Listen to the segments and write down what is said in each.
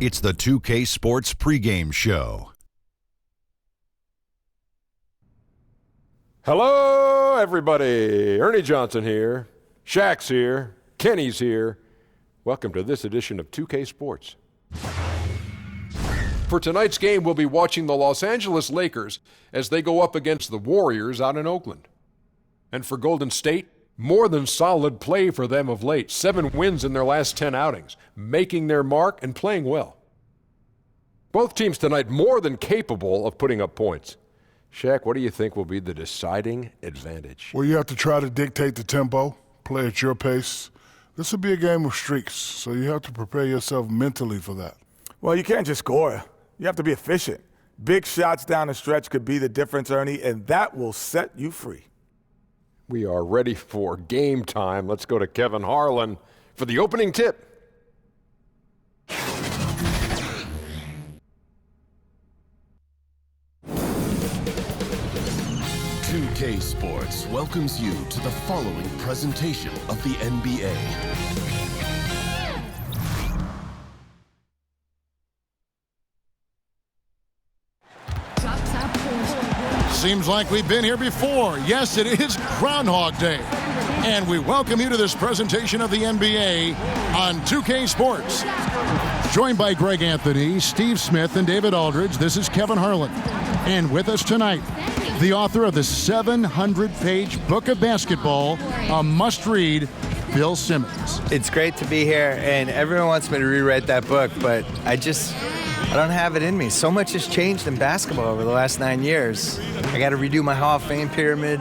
It's the 2K Sports pregame show. Hello, everybody. Ernie Johnson here. Shaq's here. Kenny's here. Welcome to this edition of 2K Sports. For tonight's game, we'll be watching the Los Angeles Lakers as they go up against the Warriors out in Oakland. And for Golden State, more than solid play for them of late. 7 wins in their last 10 outings, making their mark and playing well. Both teams tonight more than capable of putting up points. Shaq, what do you think will be the deciding advantage? Well, you have to try to dictate the tempo, play at your pace. This will be a game of streaks, so you have to prepare yourself mentally for that. Well, you can't just score. You have to be efficient. Big shots down the stretch could be the difference, Ernie, and that will set you free. We are ready for game time. Let's go to Kevin Harlan for the opening tip. 2K Sports welcomes you to the following presentation of the NBA. Seems like we've been here before. Yes, it is Groundhog Day. And we welcome you to this presentation of the NBA on 2K Sports. Joined by Greg Anthony, Steve Smith, and David Aldridge, this is Kevin Harlan. And with us tonight, the author of the 700-page book of basketball, a must-read, Bill Simmons. It's great to be here, and everyone wants me to rewrite that book, but I don't have it in me. So much has changed in basketball over the last 9 years. I got to redo my Hall of Fame pyramid,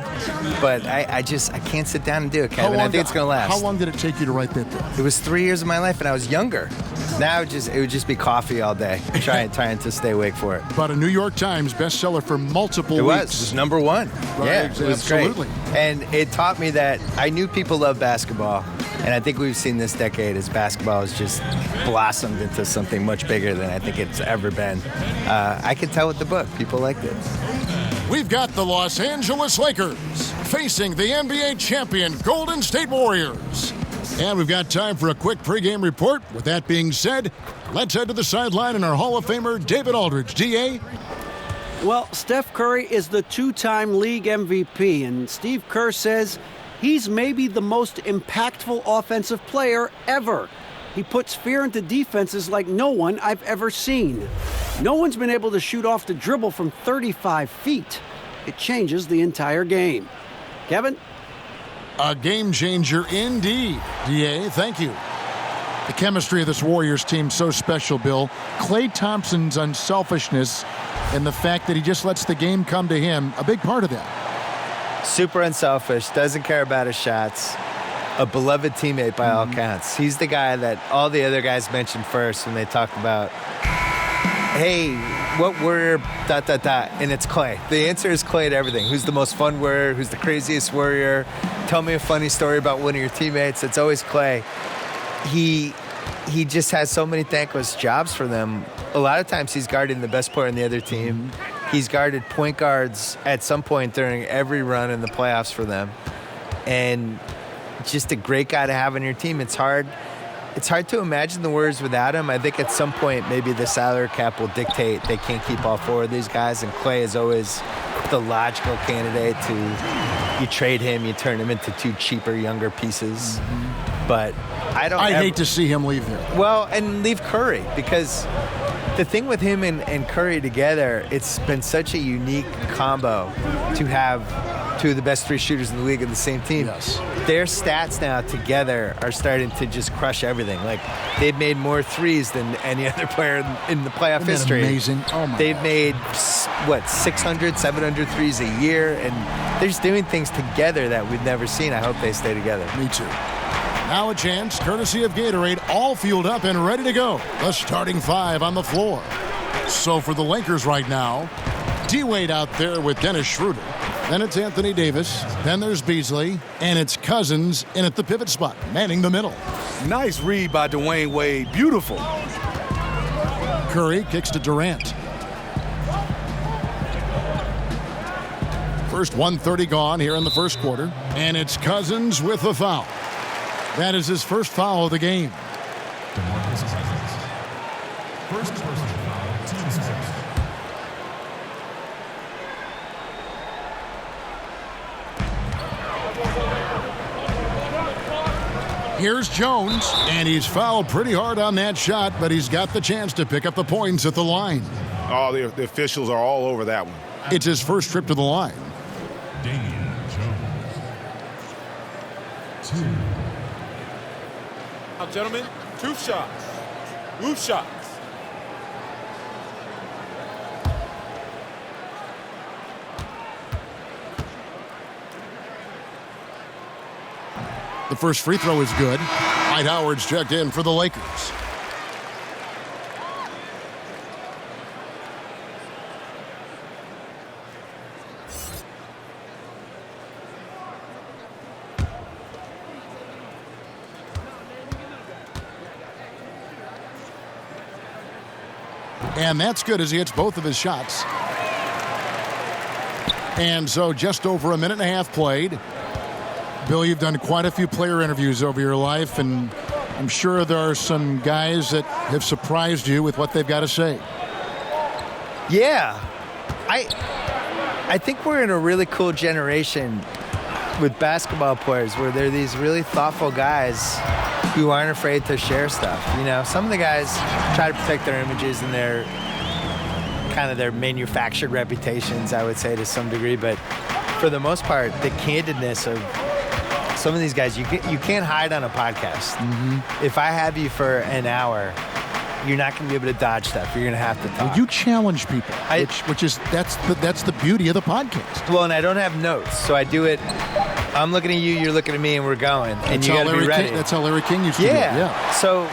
but I can't sit down and do it, Kevin. I think it's going to last. How long did it take you to write that book? It was 3 years of my life, and I was younger. Now it would just be coffee all day, trying to stay awake for it. But a New York Times bestseller for multiple weeks. It was number one. Right, yeah, it was absolutely. Great. And it taught me that I knew people love basketball, and I think we've seen this decade as basketball has just blossomed into something much bigger than I think it's ever been. I could tell with the book, people liked it. We've got the Los Angeles Lakers facing the NBA champion Golden State Warriors. And we've got time for a quick pregame report. With that being said, let's head to the sideline and our Hall of Famer, David Aldridge. D.A.? Well, Steph Curry is the 2-time league MVP, and Steve Kerr says he's maybe the most impactful offensive player ever. He puts fear into defenses like no one I've ever seen. No one's been able to shoot off the dribble from 35 feet. It changes the entire game. Kevin? A game changer indeed. D.A., thank you. The chemistry of this Warriors team so special, Bill. Klay Thompson's unselfishness and the fact that he just lets the game come to him, a big part of that. Super unselfish, doesn't care about his shots. A beloved teammate by all counts. He's the guy that all the other guys mentioned first when they talk about, hey, what warrior, ... and it's Klay. The answer is Klay to everything. Who's the most fun warrior? Who's the craziest warrior? Tell me a funny story about one of your teammates. It's always Klay. He just has so many thankless jobs for them. A lot of times he's guarding the best player on the other team. He's guarded point guards at some point during every run in the playoffs for them. And just a great guy to have on your team. It's hard to imagine the Warriors without him. I think at some point maybe the salary cap will dictate they can't keep all 4 of these guys, and Klay is always the logical candidate to, you trade him, you turn him into 2 cheaper, younger pieces. But I hate to see him leave there. Well, and leave Curry, because the thing with him and Curry together, it's been such a unique combo to have 2 of the best 3 shooters in the league on the same team. Yes. Their stats now together are starting to just crush everything. Like, they've made more threes than any other player in the playoff history. Amazing. Oh my They've God. made, 600, 700 threes a year, and they're just doing things together that we've never seen. I hope they stay together. Me too. Now a chance, courtesy of Gatorade, all fueled up and ready to go. The starting 5 on the floor. So for the Lakers right now, D-Wade out there with Dennis Schroeder. Then it's Anthony Davis. Then there's Beasley. And it's Cousins in at the pivot spot, manning the middle. Nice read by Dwayne Wade. Beautiful. Curry kicks to Durant. First 1:30 gone here in the first quarter. And it's Cousins with the foul. That is his first foul of the game. First personal foul, team second. Here's Jones, and he's fouled pretty hard on that shot, but he's got the chance to pick up the points at the line. Oh, the officials are all over that one. It's his first trip to the line. Damian Jones. 2. Now, gentlemen, 2 shots. 2 shots. The first free throw is good. Dwight Howard's checked in for the Lakers. And that's good as he hits both of his shots. And so just over a minute and a half played. Bill, you've done quite a few player interviews over your life, and I'm sure there are some guys that have surprised you with what they've got to say. Yeah. I think we're in a really cool generation with basketball players where they're these really thoughtful guys who aren't afraid to share stuff. You know, some of the guys try to protect their images and their kind of their manufactured reputations, I would say, to some degree. But for the most part, the candidness of some of these guys, you can't hide on a podcast. Mm-hmm. If I have you for an hour, you're not going to be able to dodge stuff. You're going to have to talk. Well, you challenge people, which is that's the beauty of the podcast. Well, and I don't have notes, so I do it. I'm looking at you, you're looking at me, and we're going. And that's you got to be ready. That's how Larry King used to do it. Yeah. So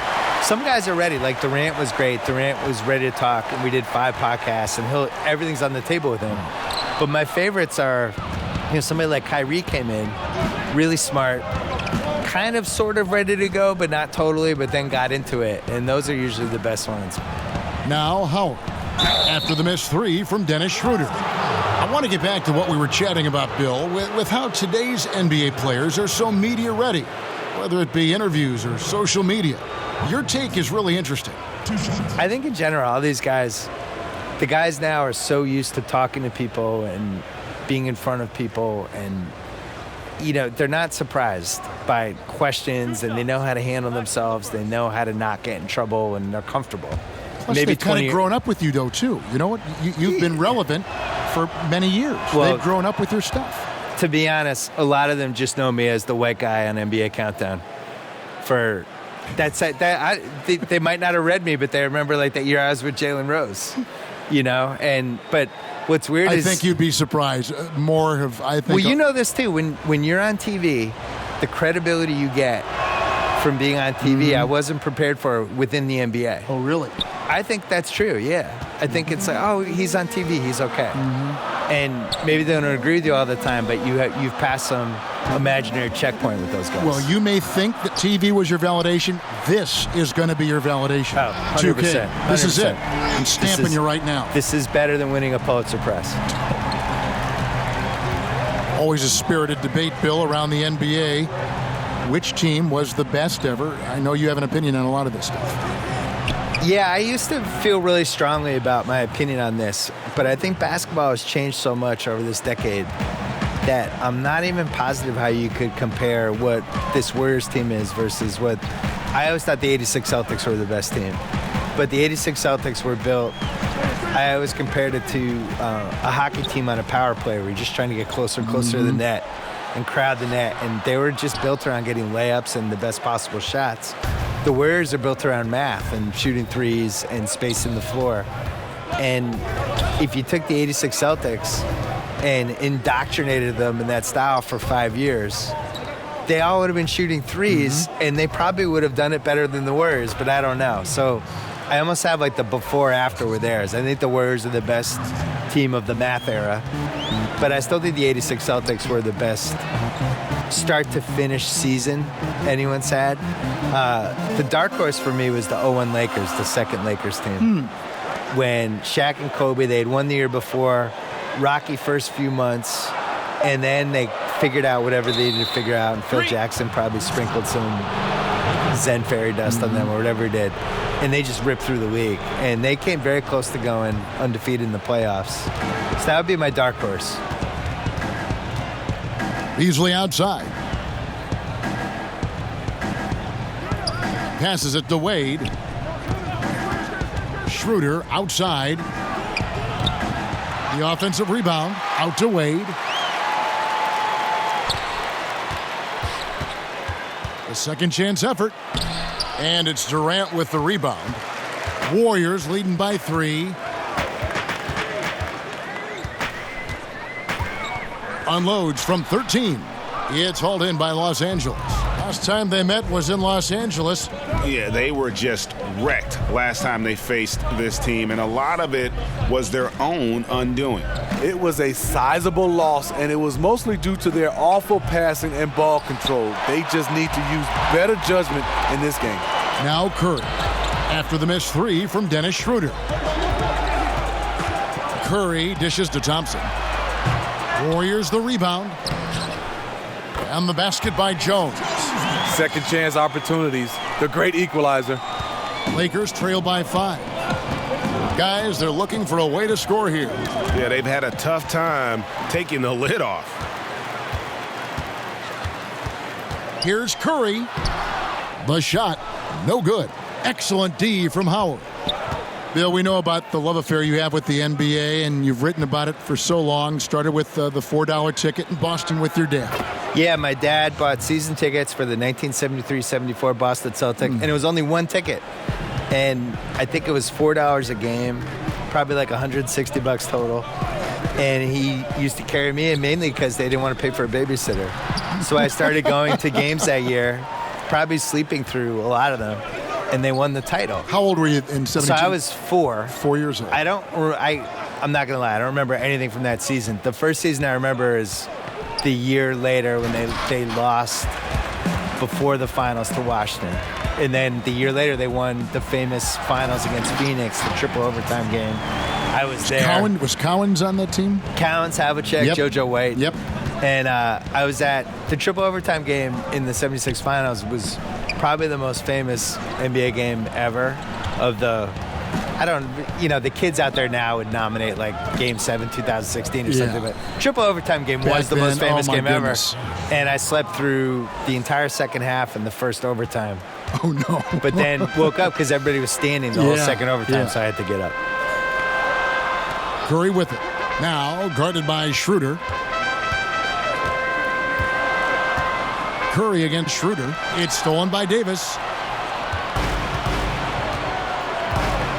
some guys are ready. Like Durant was great. Durant was ready to talk, and we did 5 podcasts, and everything's on the table with him. But my favorites are, somebody like Kyrie came in, really smart, kind of sort of ready to go, but not totally, but then got into it. And those are usually the best ones. Now Howard, after the missed 3 from Dennis Schroeder. I want to get back to what we were chatting about, Bill, with how today's NBA players are so media ready, whether it be interviews or social media. Your take is really interesting. I think in general, all these guys, the guys now are so used to talking to people and being in front of people, and they're not surprised by questions, and they know how to handle themselves. They know how to not get in trouble, and they're comfortable. Plus, they've kind of grown up with you, though, too. You know what? You've been relevant for many years. Well, they've grown up with your stuff. To be honest, a lot of them just know me as the white guy on NBA Countdown. They might not have read me, but they remember like that year I was with Jalen Rose. But what's weird is... I think you'd be surprised. Well, you know this, too. When you're on TV, the credibility you get from being on TV, I wasn't prepared for within the NBA. Oh, really? I think that's true, yeah. I think it's like, oh, he's on TV, he's okay. Mm-hmm. And maybe they don't agree with you all the time, but you've passed some imaginary checkpoint with those guys. Well, you may think that TV was your validation. This is going to be your validation. Oh, 100%. 2K. This is it. I'm stamping you right now. This is better than winning a Pulitzer Prize. Always a spirited debate, Bill, around the NBA. Which team was the best ever? I know you have an opinion on a lot of this stuff. Yeah, I used to feel really strongly about my opinion on this, but I think basketball has changed so much over this decade that I'm not even positive how you could compare what this Warriors team is versus what... I always thought the 86 Celtics were the best team, but the 86 Celtics were built... I always compared it to a hockey team on a power play where you're just trying to get closer and closer to the net and crowd the net, and they were just built around getting layups and the best possible shots. The Warriors are built around math and shooting threes and spacing the floor. And if you took the 86 Celtics and indoctrinated them in that style for 5 years, they all would have been shooting threes, and they probably would have done it better than the Warriors, but I don't know. So I almost have like the before-after with theirs. I think the Warriors are the best team of the math era, but I still think the 86 Celtics were the best start-to-finish season anyone's had. The dark horse for me was the 01 Lakers, the second Lakers team. When Shaq and Kobe, they had won the year before, rocky first few months, and then they figured out whatever they needed to figure out, and Phil Jackson probably sprinkled some Zen fairy dust on them or whatever he did. And they just ripped through the league. And they came very close to going undefeated in the playoffs. So that would be my dark horse. Beasley outside. Passes it to Wade. Schroeder outside. The offensive rebound out to Wade. A second chance effort. And it's Durant with the rebound. Warriors leading by 3. Unloads from 13. It's hauled in by Los Angeles. Last time they met was in Los Angeles. Yeah, they were just wrecked last time they faced this team, and a lot of it was their own undoing. It was a sizable loss, and it was mostly due to their awful passing and ball control. They just need to use better judgment in this game. Now Curry, after the missed 3 from Dennis Schroeder. Curry dishes to Thompson. Warriors the rebound. And the basket by Jones. Second chance opportunities. The great equalizer. Lakers trail by 5. Guys, they're looking for a way to score here. Yeah, they've had a tough time taking the lid off. Here's Curry. The shot, no good. Excellent D from Howard. Bill, we know about the love affair you have with the NBA, and you've written about it for so long. Started with the $4 ticket in Boston with your dad. Yeah, my dad bought season tickets for the 1973-74 Boston Celtics, and it was only one ticket. And I think it was $4 a game, probably like $160 total. And he used to carry me in mainly because they didn't want to pay for a babysitter. So I started going to games that year, probably sleeping through a lot of them. And they won the title. How old were you in 72? So I was 4. 4 years old. I'm not gonna lie, I don't remember anything from that season. The first season I remember is the year later when they lost before the finals to Washington. And then the year later they won the famous finals against Phoenix, the triple overtime game. I was there. Was Cowens on that team? Cowens, Havlicek, Yep. JoJo White. Yep. And I was at the triple overtime game in the 76 finals. Was probably the most famous NBA game ever. The kids out there now would nominate like Game 7, 2016 or something, but triple overtime game was the most famous game ever. And I slept through the entire second half and the first overtime. Oh, no. But then woke up because everybody was standing the whole second overtime, so I had to get up. Curry with it. Now guarded by Schroeder. Curry against Schroeder. It's stolen by Davis.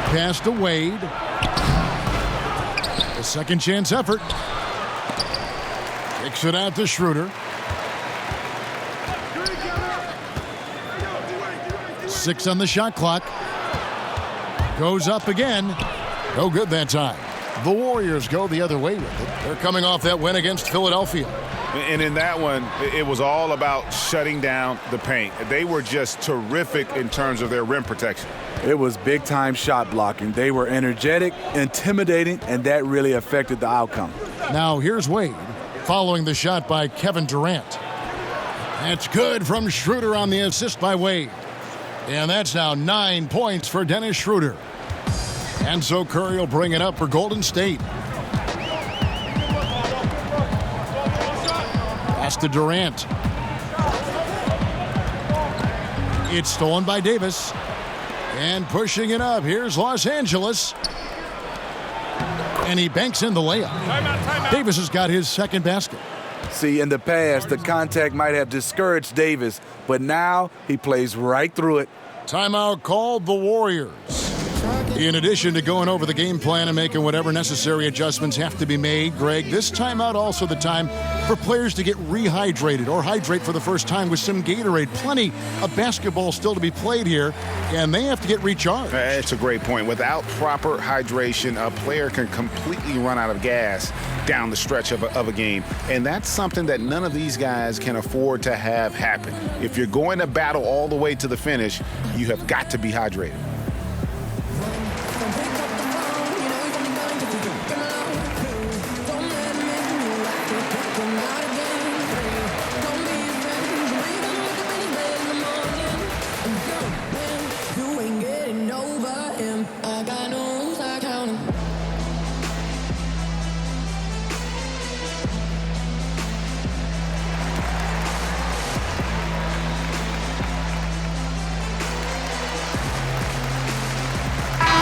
Pass to Wade. A second chance effort. Kicks it out to Schroeder. 6 on the shot clock. Goes up again. No good that time. The Warriors go the other way with it. They're coming off that win against Philadelphia. And in that one, it was all about shutting down the paint. They were just terrific in terms of their rim protection. It was big-time shot blocking. They were energetic, intimidating, and that really affected the outcome. Now here's Wade following the shot by Kevin Durant. That's good from Schroeder on the assist by Wade. And that's now 9 points for Dennis Schroeder. And so Curry will bring it up for Golden State. Pass to Durant. It's stolen by Davis. And pushing it up, here's Los Angeles. And he banks in the layup. Timeout. Davis has got his second basket. See, in the past, the contact might have discouraged Davis, but now he plays right through it. Timeout called the Warriors. In addition to going over the game plan and making whatever necessary adjustments have to be made, Greg, this timeout also the time for players to get rehydrated or hydrate for the first time with some Gatorade. Plenty of basketball still to be played here, and they have to get recharged. It's a great point. Without proper hydration, a player can completely run out of gas down the stretch of a game, and that's something that none of these guys can afford to have happen. If you're going to battle all the way to the finish, you have got to be hydrated.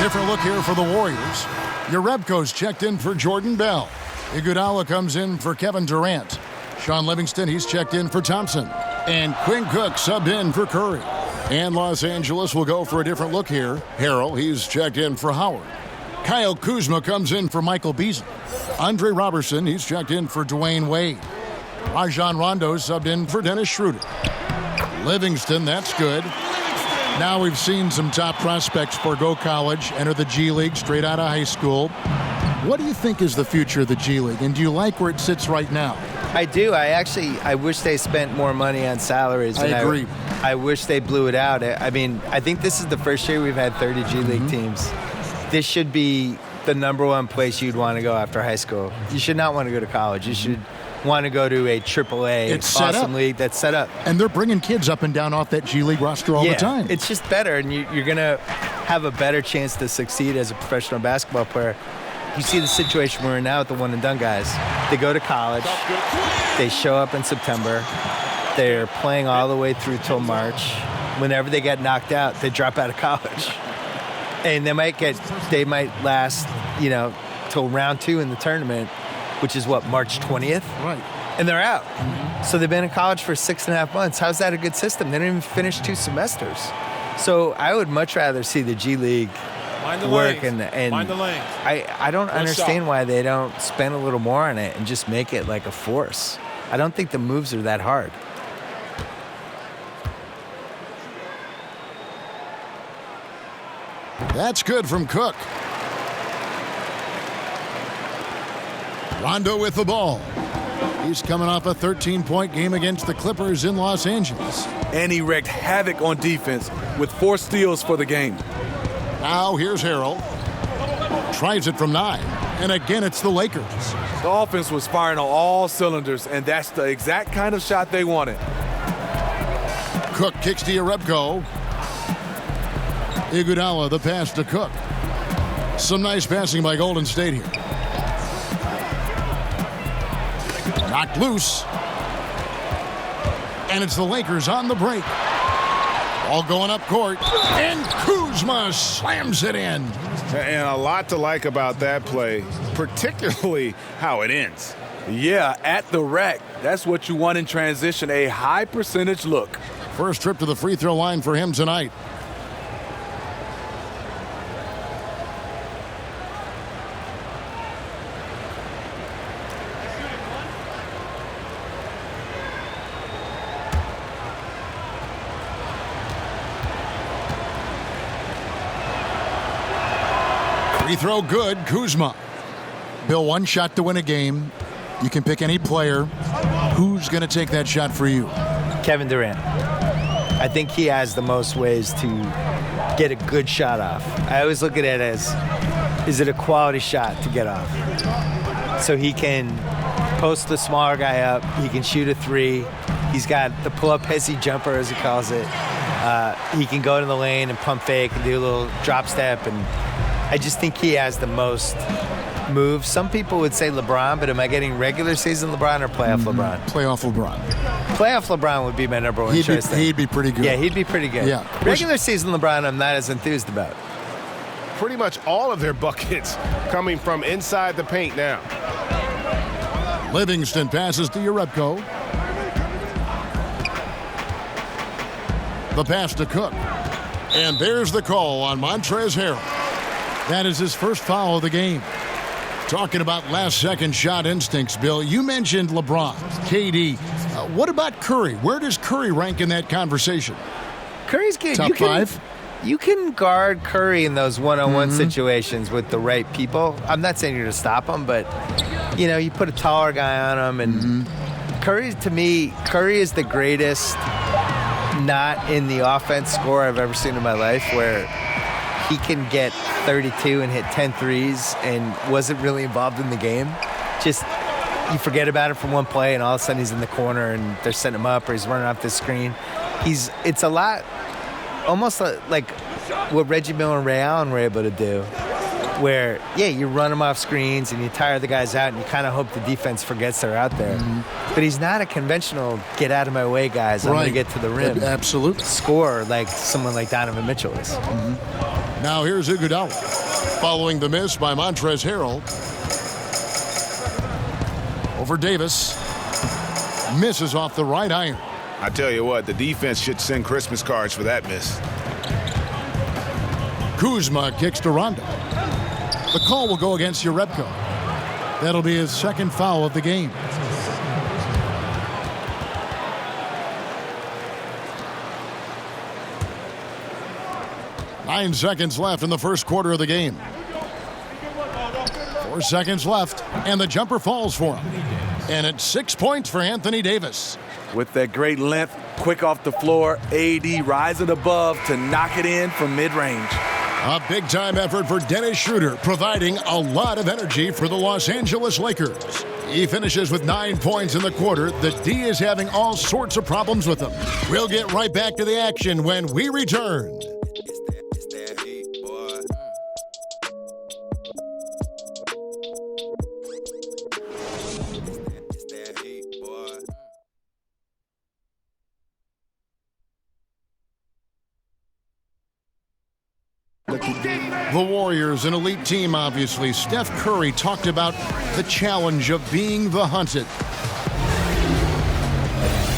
different look here for the Warriors. Jerebko's checked in for Jordan Bell. Iguodala comes in for Kevin Durant. Sean Livingston, he's checked in for Thompson. And Quinn Cook subbed in for Curry. And Los Angeles will go for a different look here. Harrell, he's checked in for Howard. Kyle Kuzma comes in for Michael Beasley. Andre Robertson, he's checked in for Dwayne Wade. Rajon Rondo subbed in for Dennis Schroeder. Livingston, that's good. Now we've seen some top prospects forgo college, enter the G League straight out of high school. What do you think is the future of the G League, and do you like where it sits right now? I do. I wish they spent more money on salaries. I agree. I wish they blew it out. I mean, I think this is the first year we've had 30 G League teams. This should be the number one place you'd want to go after high school. You should not want to go to college. You should want to go to a AAA awesome league that's set up. And they're bringing kids up and down off that G League roster all the time. It's just better, and you're going to have a better chance to succeed as a professional basketball player. You see the situation we're in now with the one-and-done guys. They go to college. They show up in September. They're playing all the way through till March. Whenever they get knocked out, they drop out of college. And they might last, till round 2 in the tournament, which is March 20th? Right. And they're out. So they've been in college for 6.5 months. How's that a good system? They didn't even finish 2 semesters. So I would much rather see the G League work and Find the lanes. I don't understand why they don't spend a little more on it and just make it like a force. I don't think the moves are that hard. That's good from Cook. Rondo with the ball. He's coming off a 13-point game against the Clippers in Los Angeles. And he wreaked havoc on defense with 4 steals for the game. Now here's Harrell. Tries it from 9. And again, it's the Lakers. The offense was firing on all cylinders, and that's the exact kind of shot they wanted. Cook kicks to Jerebko. Iguodala, the pass to Cook. Some nice passing by Golden State here. Knocked loose. And it's the Lakers on the break. All going up court. And Kuzma slams it in. And a lot to like about that play, particularly how it ends. Yeah, at the rack. That's what you want in transition, a high percentage look. First trip to the free throw line for him tonight. Free throw good, Kuzma. Bill, one shot to win a game. You can pick any player. Who's going to take that shot for you? Kevin Durant. I think he has the most ways to get a good shot off. I always look at it as, is it a quality shot to get off? So he can post the smaller guy up. He can shoot a 3. He's got the pull-up hezzy jumper, as he calls it. He can go to the lane and pump fake and do a little drop step, and I just think he has the most moves. Some people would say LeBron, but am I getting regular season LeBron or playoff LeBron? Playoff LeBron. Playoff LeBron would be my number one choice. He'd be pretty good. Yeah, he'd be pretty good. Yeah. Regular season LeBron, I'm not as enthused about. Pretty much all of their buckets coming from inside the paint now. Livingston passes to Jerebko. The pass to Cook. And there's the call on Montrezl Harrell. That is his first foul of the game. Talking about last-second shot instincts, Bill, you mentioned LeBron, KD. What about Curry? Where does Curry rank in that conversation? Curry's good. Top 5? You can guard Curry in those one-on-one situations with the right people. I'm not saying you're going to stop him, but, you put a taller guy on him. And Curry, to me, Curry is the greatest not in the offense scorer I've ever seen in my life, where he can get 32 and hit 10 threes and wasn't really involved in the game. Just, you forget about it from one play, and all of a sudden he's in the corner and they're setting him up, or he's running off the screen. It's a lot, almost like what Reggie Miller and Ray Allen were able to do, where, you run them off screens and you tire the guys out and you kind of hope the defense forgets they're out there. But he's not a conventional get-out-of-my-way guys. I'm going to get to the rim. Absolutely. Score like someone like Donovan Mitchell is. Now here's Iguodala. Following the miss by Montrezl Harrell. Over Davis. Misses off the right iron. I tell you what, the defense should send Christmas cards for that miss. Kuzma kicks to Rondo. The call will go against Jerebko. That'll be his second foul of the game. Nine seconds left in the first quarter of the game. 4 seconds left, and the jumper falls for him. And it's 6 points for Anthony Davis. With that great length, quick off the floor, AD rising above to knock it in from mid-range. A big-time effort for Dennis Schroeder, providing a lot of energy for the Los Angeles Lakers. He finishes with 9 points in the quarter. The D is having all sorts of problems with him. We'll get right back to the action when we return. The Warriors, an elite team, obviously. Steph Curry talked about the challenge of being the hunted.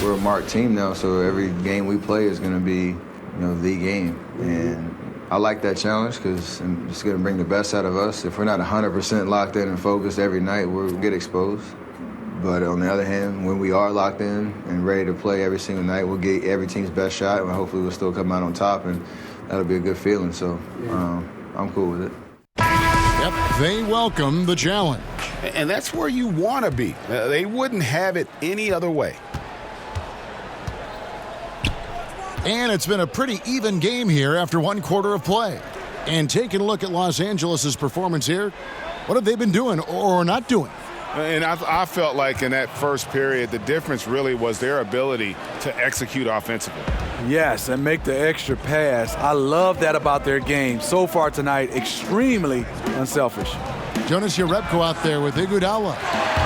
We're a marked team now, so every game we play is going to be, the game. And I like that challenge because it's going to bring the best out of us. If we're not 100% locked in and focused every night, we'll get exposed. But on the other hand, when we are locked in and ready to play every single night, we'll get every team's best shot, and hopefully we'll still come out on top, and that'll be a good feeling. So I'm cool with it. Yep, they welcome the challenge. And that's where you want to be. They wouldn't have it any other way. And it's been a pretty even game here after 1 quarter of play. And taking a look at Los Angeles' performance here, what have they been doing or not doing? And I felt like in that first period, the difference really was their ability to execute offensively. Yes, and make the extra pass. I love that about their game. So far tonight, extremely unselfish. Jonas Jerebko out there with Iguodala.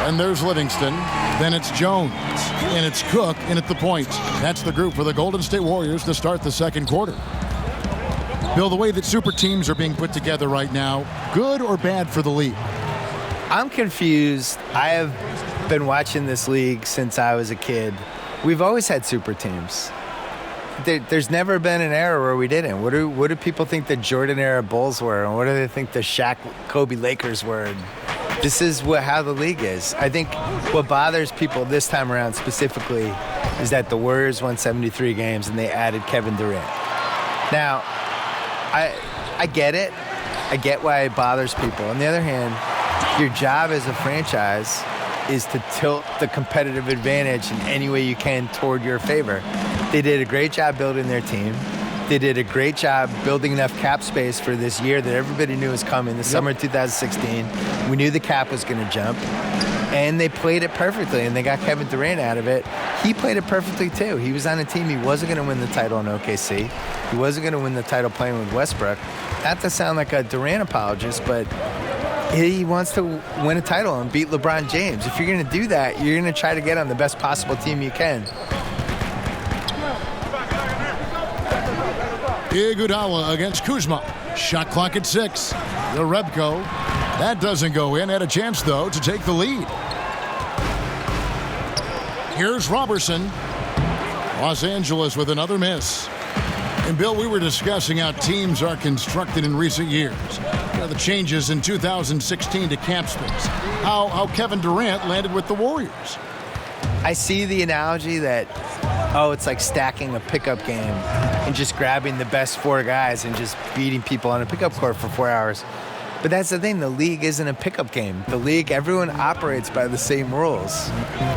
And there's Livingston. Then it's Jones. And it's Cook in at the point. That's the group for the Golden State Warriors to start the second quarter. Bill, the way that super teams are being put together right now, good or bad for the league? I'm confused. I have been watching this league since I was a kid. We've always had super teams. There's never been an era where we didn't. What do people think the Jordan era Bulls were, and what do they think the Shaq, Kobe Lakers were? This is how the league is. I think what bothers people this time around specifically is that the Warriors won 73 games and they added Kevin Durant. Now, I get it. I get why it bothers people. On the other hand, your job as a franchise is to tilt the competitive advantage in any way you can toward your favor. They did a great job building their team. They did a great job building enough cap space for this year that everybody knew was coming, the summer of 2016. We knew the cap was going to jump. And they played it perfectly, and they got Kevin Durant out of it. He played it perfectly, too. He was on a team. He wasn't going to win the title in OKC. He wasn't going to win the title playing with Westbrook. Not to sound like a Durant apologist, but he wants to win a title and beat LeBron James. If you're going to do that, you're going to try to get on the best possible team you can. Iguodala against Kuzma. Shot clock at 6. Jerebko. That doesn't go in. Had a chance, though, to take the lead. Here's Robertson. Los Angeles with another miss. And, Bill, we were discussing how teams are constructed in recent years. The changes in 2016 to cap space. How Kevin Durant landed with the Warriors. I see the analogy that, it's like stacking a pickup game and just grabbing the best 4 guys and just beating people on a pickup court for 4 hours. But that's the thing. The league isn't a pickup game. The league, everyone operates by the same rules.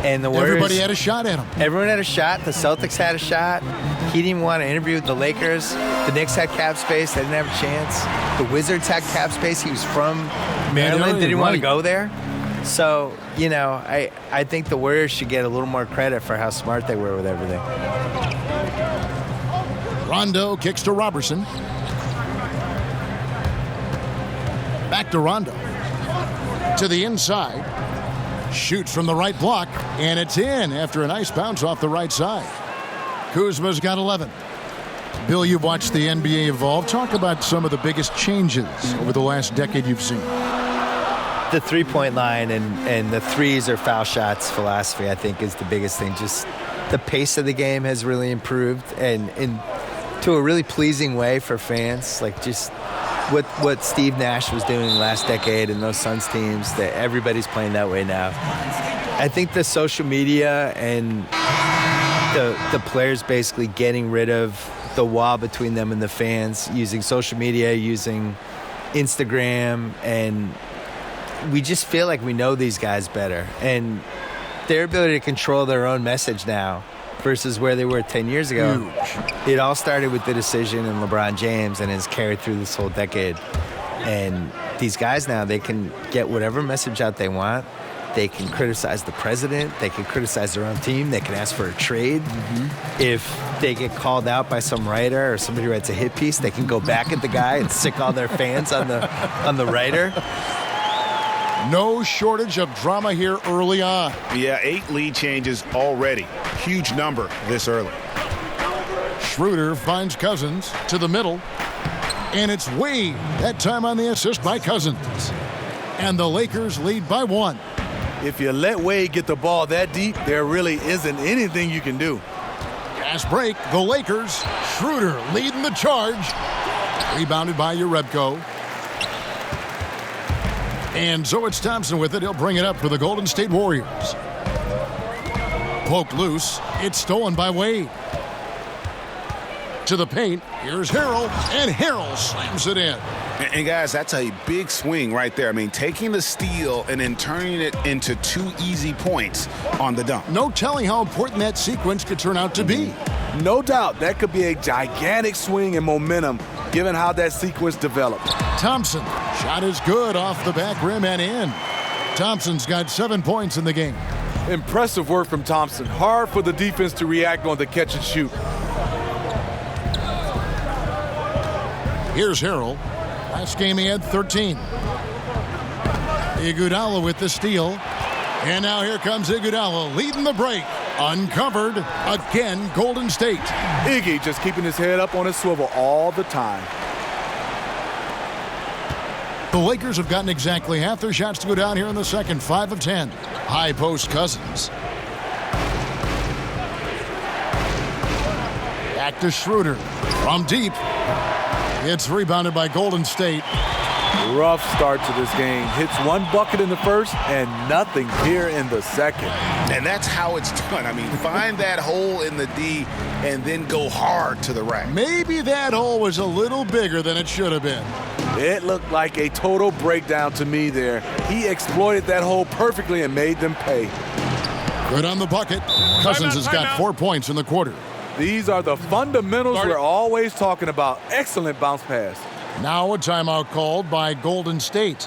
And the Warriors, everybody had a shot at him. Everyone had a shot. The Celtics had a shot. He didn't want to interview with the Lakers. The Knicks had cap space. They didn't have a chance. The Wizards had cap space. He was from Maryland. Didn't want to go there. So, I think the Warriors should get a little more credit for how smart they were with everything. Rondo kicks to Robertson. Back to Rondo. To the inside. Shoots from the right block, and it's in after a nice bounce off the right side. Kuzma's got 11. Bill, you've watched the NBA evolve. Talk about some of the biggest changes over the last decade you've seen. The three-point line and the threes or foul shots philosophy, I think, is the biggest thing. Just the pace of the game has really improved and to a really pleasing way for fans. Like just what Steve Nash was doing last decade in those Suns teams, that everybody's playing that way now. I think the social media and the players basically getting rid of the wall between them and the fans, using social media, using Instagram, and we just feel like we know these guys better. And their ability to control their own message now versus where they were 10 years ago. Huge. It all started with the decision in LeBron James and has carried through this whole decade. And these guys now, they can get whatever message out they want. They can criticize the president. They can criticize their own team. They can ask for a trade. If they get called out by some writer or somebody who writes a hit piece, they can go back at the guy and sick all their fans on the writer. No shortage of drama here early on. Yeah, 8 lead changes already. Huge number this early. Schroeder finds Cousins to the middle. And it's Wade, that time on the assist by Cousins. And the Lakers lead by 1. If you let Wade get the ball that deep, there really isn't anything you can do. Fast break, the Lakers. Schroeder leading the charge. Rebounded by Urebko. And so it's Thompson with it. He'll bring it up for the Golden State Warriors. Poked loose. It's stolen by Wade. To the paint. Here's Harrell. And Harrell slams it in. And guys, that's a big swing right there. I mean, taking the steal and then turning it into 2 easy points on the dunk. No telling how important that sequence could turn out to be. No doubt that could be a gigantic swing in momentum given how that sequence developed. Thompson, shot is good off the back rim and in. Thompson's got 7 points in the game. Impressive work from Thompson. Hard for the defense to react on the catch and shoot. Here's Harrell. Last game he had 13. Iguodala with the steal. And now here comes Iguodala leading the break. Uncovered again, Golden State. Iggy just keeping his head up on his swivel all the time. The Lakers have gotten exactly half their shots to go down here in the second. 5 of 10. High post Cousins. Back to Schroeder from deep. It's rebounded by Golden State. Rough start to this game. Hits 1 bucket in the first and nothing here in the second. And that's how it's done. I mean, find that hole in the D and then go hard to the rack. Maybe that hole was a little bigger than it should have been. It looked like a total breakdown to me there. He exploited that hole perfectly and made them pay. Good on the bucket. Cousins has got 4 points in the quarter. These are the fundamentals we're always talking about. Excellent bounce pass. Now a timeout called by Golden State.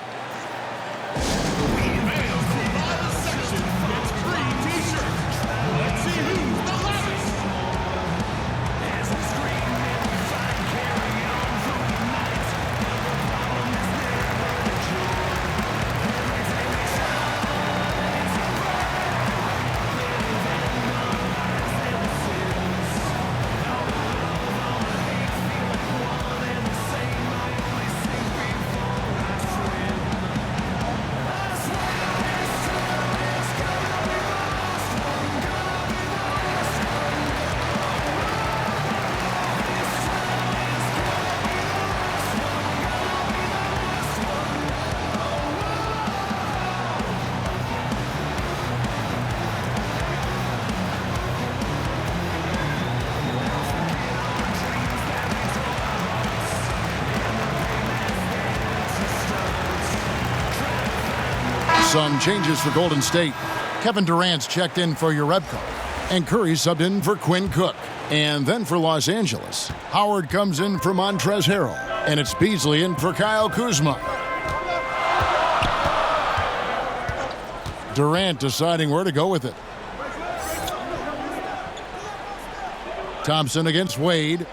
Some changes for Golden State. Kevin Durant's checked in for Urebko. And Curry subbed in for Quinn Cook. And then for Los Angeles, Howard comes in for Montrezl Harrell. And it's Beasley in for Kyle Kuzma. Durant deciding where to go with it. Thompson against Wade.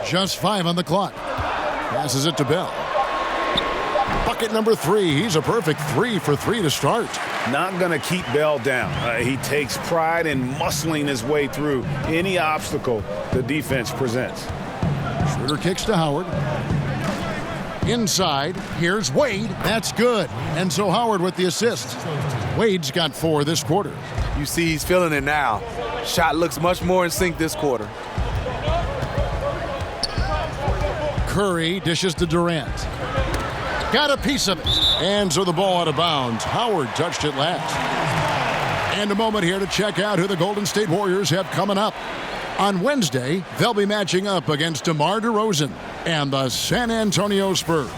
Just 5 on the clock. Passes it to Bell. bucket number 3. He's a perfect 3 for 3 to start. Not going to keep Bell down. He takes pride in muscling his way through any obstacle the defense presents. Schroeder kicks to Howard. Inside, here's Wade. That's good. And so Howard with the assist. Wade's got 4 this quarter. You see he's feeling it now. Shot looks much more in sync this quarter. Curry dishes to Durant. Got a piece of it. And so the ball out of bounds. Howard touched it last. And a moment here to check out who the Golden State Warriors have coming up. On Wednesday, they'll be matching up against DeMar DeRozan and the San Antonio Spurs.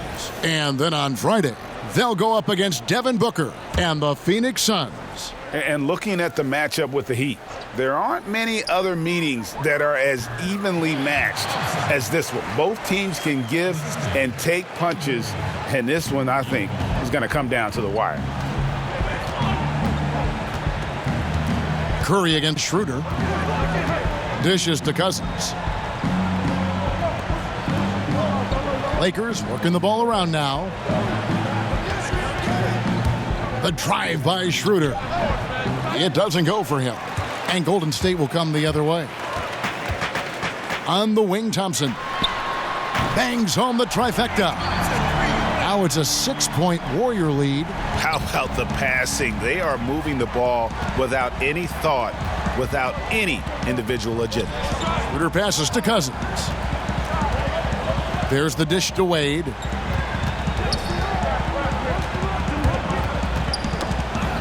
And then on Friday, they'll go up against Devin Booker and the Phoenix Suns. And looking at the matchup with the Heat, there aren't many other meetings that are as evenly matched as this one. Both teams can give and take punches, and this one, I think, is going to come down to the wire. Curry against Schroeder. Dishes to Cousins. Lakers working the ball around now. The drive by Schroeder. It doesn't go for him. And Golden State will come the other way. On the wing, Thompson. Bangs home the trifecta. Now it's a 6-point Warrior lead. How about the passing? They are moving the ball without any thought, without any individual agenda. Schroeder passes to Cousins. There's the dish to Wade.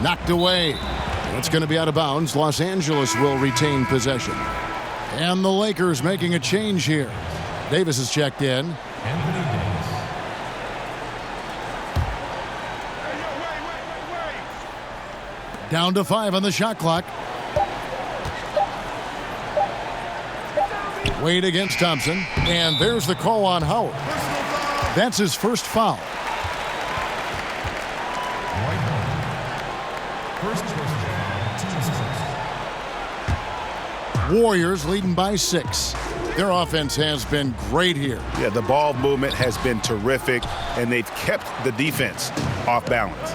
Knocked away. It's going to be out of bounds. Los Angeles will retain possession. And the Lakers making a change here. Davis is checked in. Anthony Davis. Down to 5 on the shot clock. Wade against Thompson. And there's the call on Howard. That's his first foul. Warriors leading by 6. Their offense has been great here. Yeah, the ball movement has been terrific, and they've kept the defense off balance.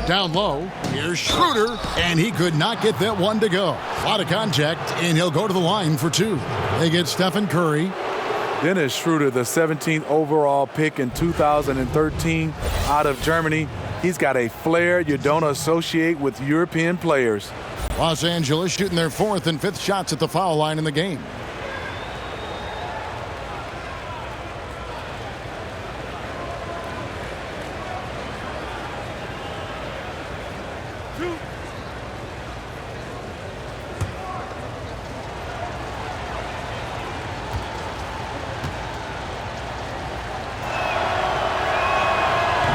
Down low, here's Schroeder, and he could not get that one to go. A lot of contact, and he'll go to the line for 2. They get Stephen Curry. Dennis Schroeder, the 17th overall pick in 2013 out of Germany. He's got a flair you don't associate with European players. Los Angeles shooting their 4th and 5th shots at the foul line in the game.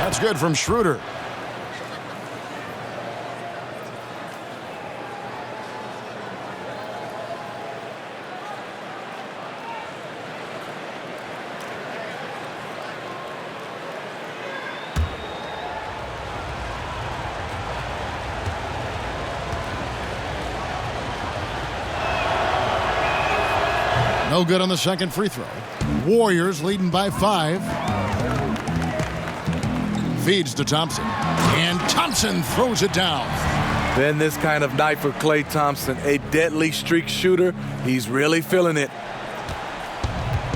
That's good from Schroeder. No good on the second free throw. Warriors leading by 5. Feeds to Thompson. And Thompson throws it down. Then this kind of night for Klay Thompson, a deadly streak shooter. He's really feeling it.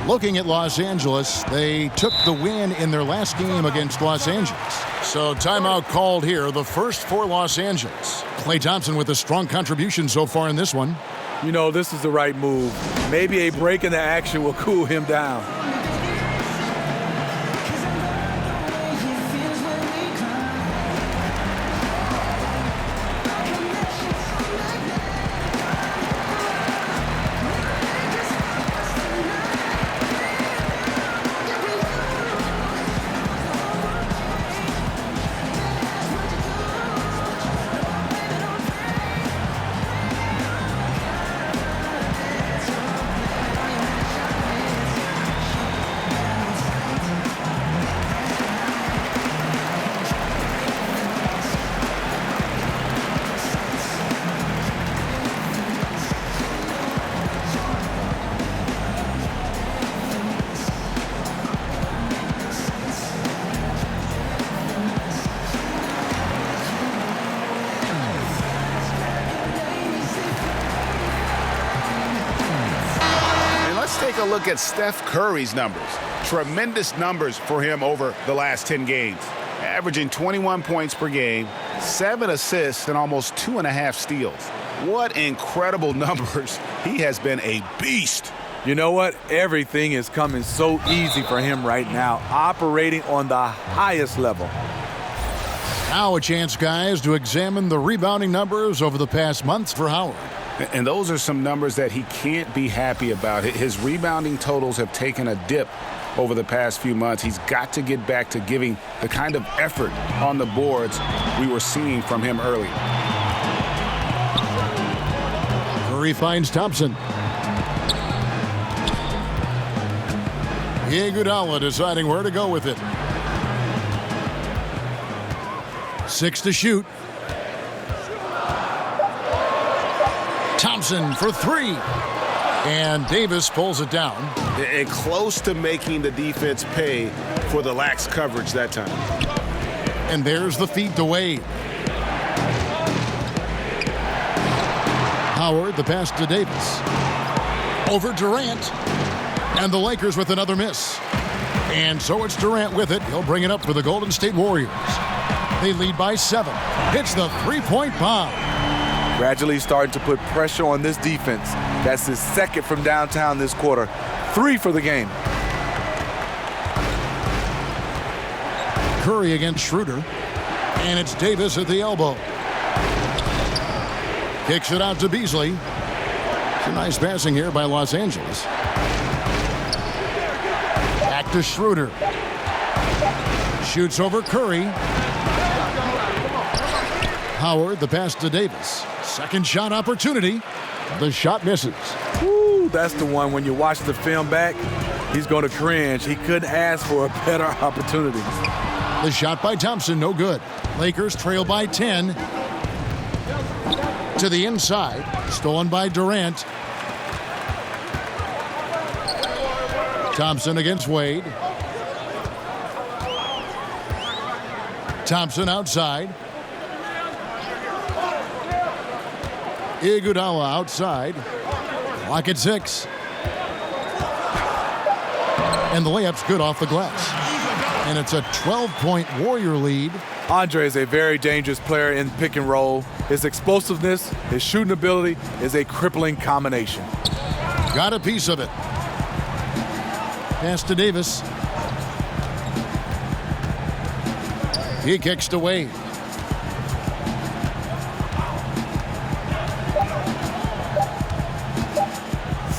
Looking at Los Angeles, they took the win in their last game against Los Angeles. So timeout called here, the first for Los Angeles. Klay Thompson with a strong contribution so far in this one. You know, this is the right move. Maybe a break in the action will cool him down. a look at Steph Curry's numbers. Tremendous numbers for him over the last 10 games. Averaging 21 points per game, 7 assists, and almost 2.5 steals. What incredible numbers. He has been a beast. You know what? Everything is coming so easy for him right now, operating on the highest level. Now a chance, guys, to examine the rebounding numbers over the past months for Howard. And those are some numbers that he can't be happy about. His rebounding totals have taken a dip over the past few months. He's got to get back to giving the kind of effort on the boards we were seeing from him earlier. Curry finds Thompson. Iguodala deciding where to go with it. 6 to shoot. Thompson for 3. And Davis pulls it down. And close to making the defense pay for the lax coverage that time. And there's the feed to Wade. Howard, the pass to Davis. Over Durant. And the Lakers with another miss. And so it's Durant with it. He'll bring it up for the Golden State Warriors. They lead by 7. Hits the three-point bomb. Gradually starting to put pressure on this defense. That's his second from downtown this quarter. 3 for the game. Curry against Schroeder. And it's Davis at the elbow. Kicks it out to Beasley. It's a nice passing here by Los Angeles. Back to Schroeder. Shoots over Curry. Howard, the pass to Davis. Second shot opportunity. The shot misses. Woo, that's the one when you watch the film back, he's going to cringe. He couldn't ask for a better opportunity. The shot by Thompson, no good. Lakers trail by 10. To the inside. Stolen by Durant. Thompson against Wade. Thompson outside. Iguodala outside. Clock at 6. And the layup's good off the glass. And it's a 12-point Warrior lead. Andre is a very dangerous player in pick and roll. His explosiveness, his shooting ability is a crippling combination. Got a piece of it. Pass to Davis. He kicks to Wade.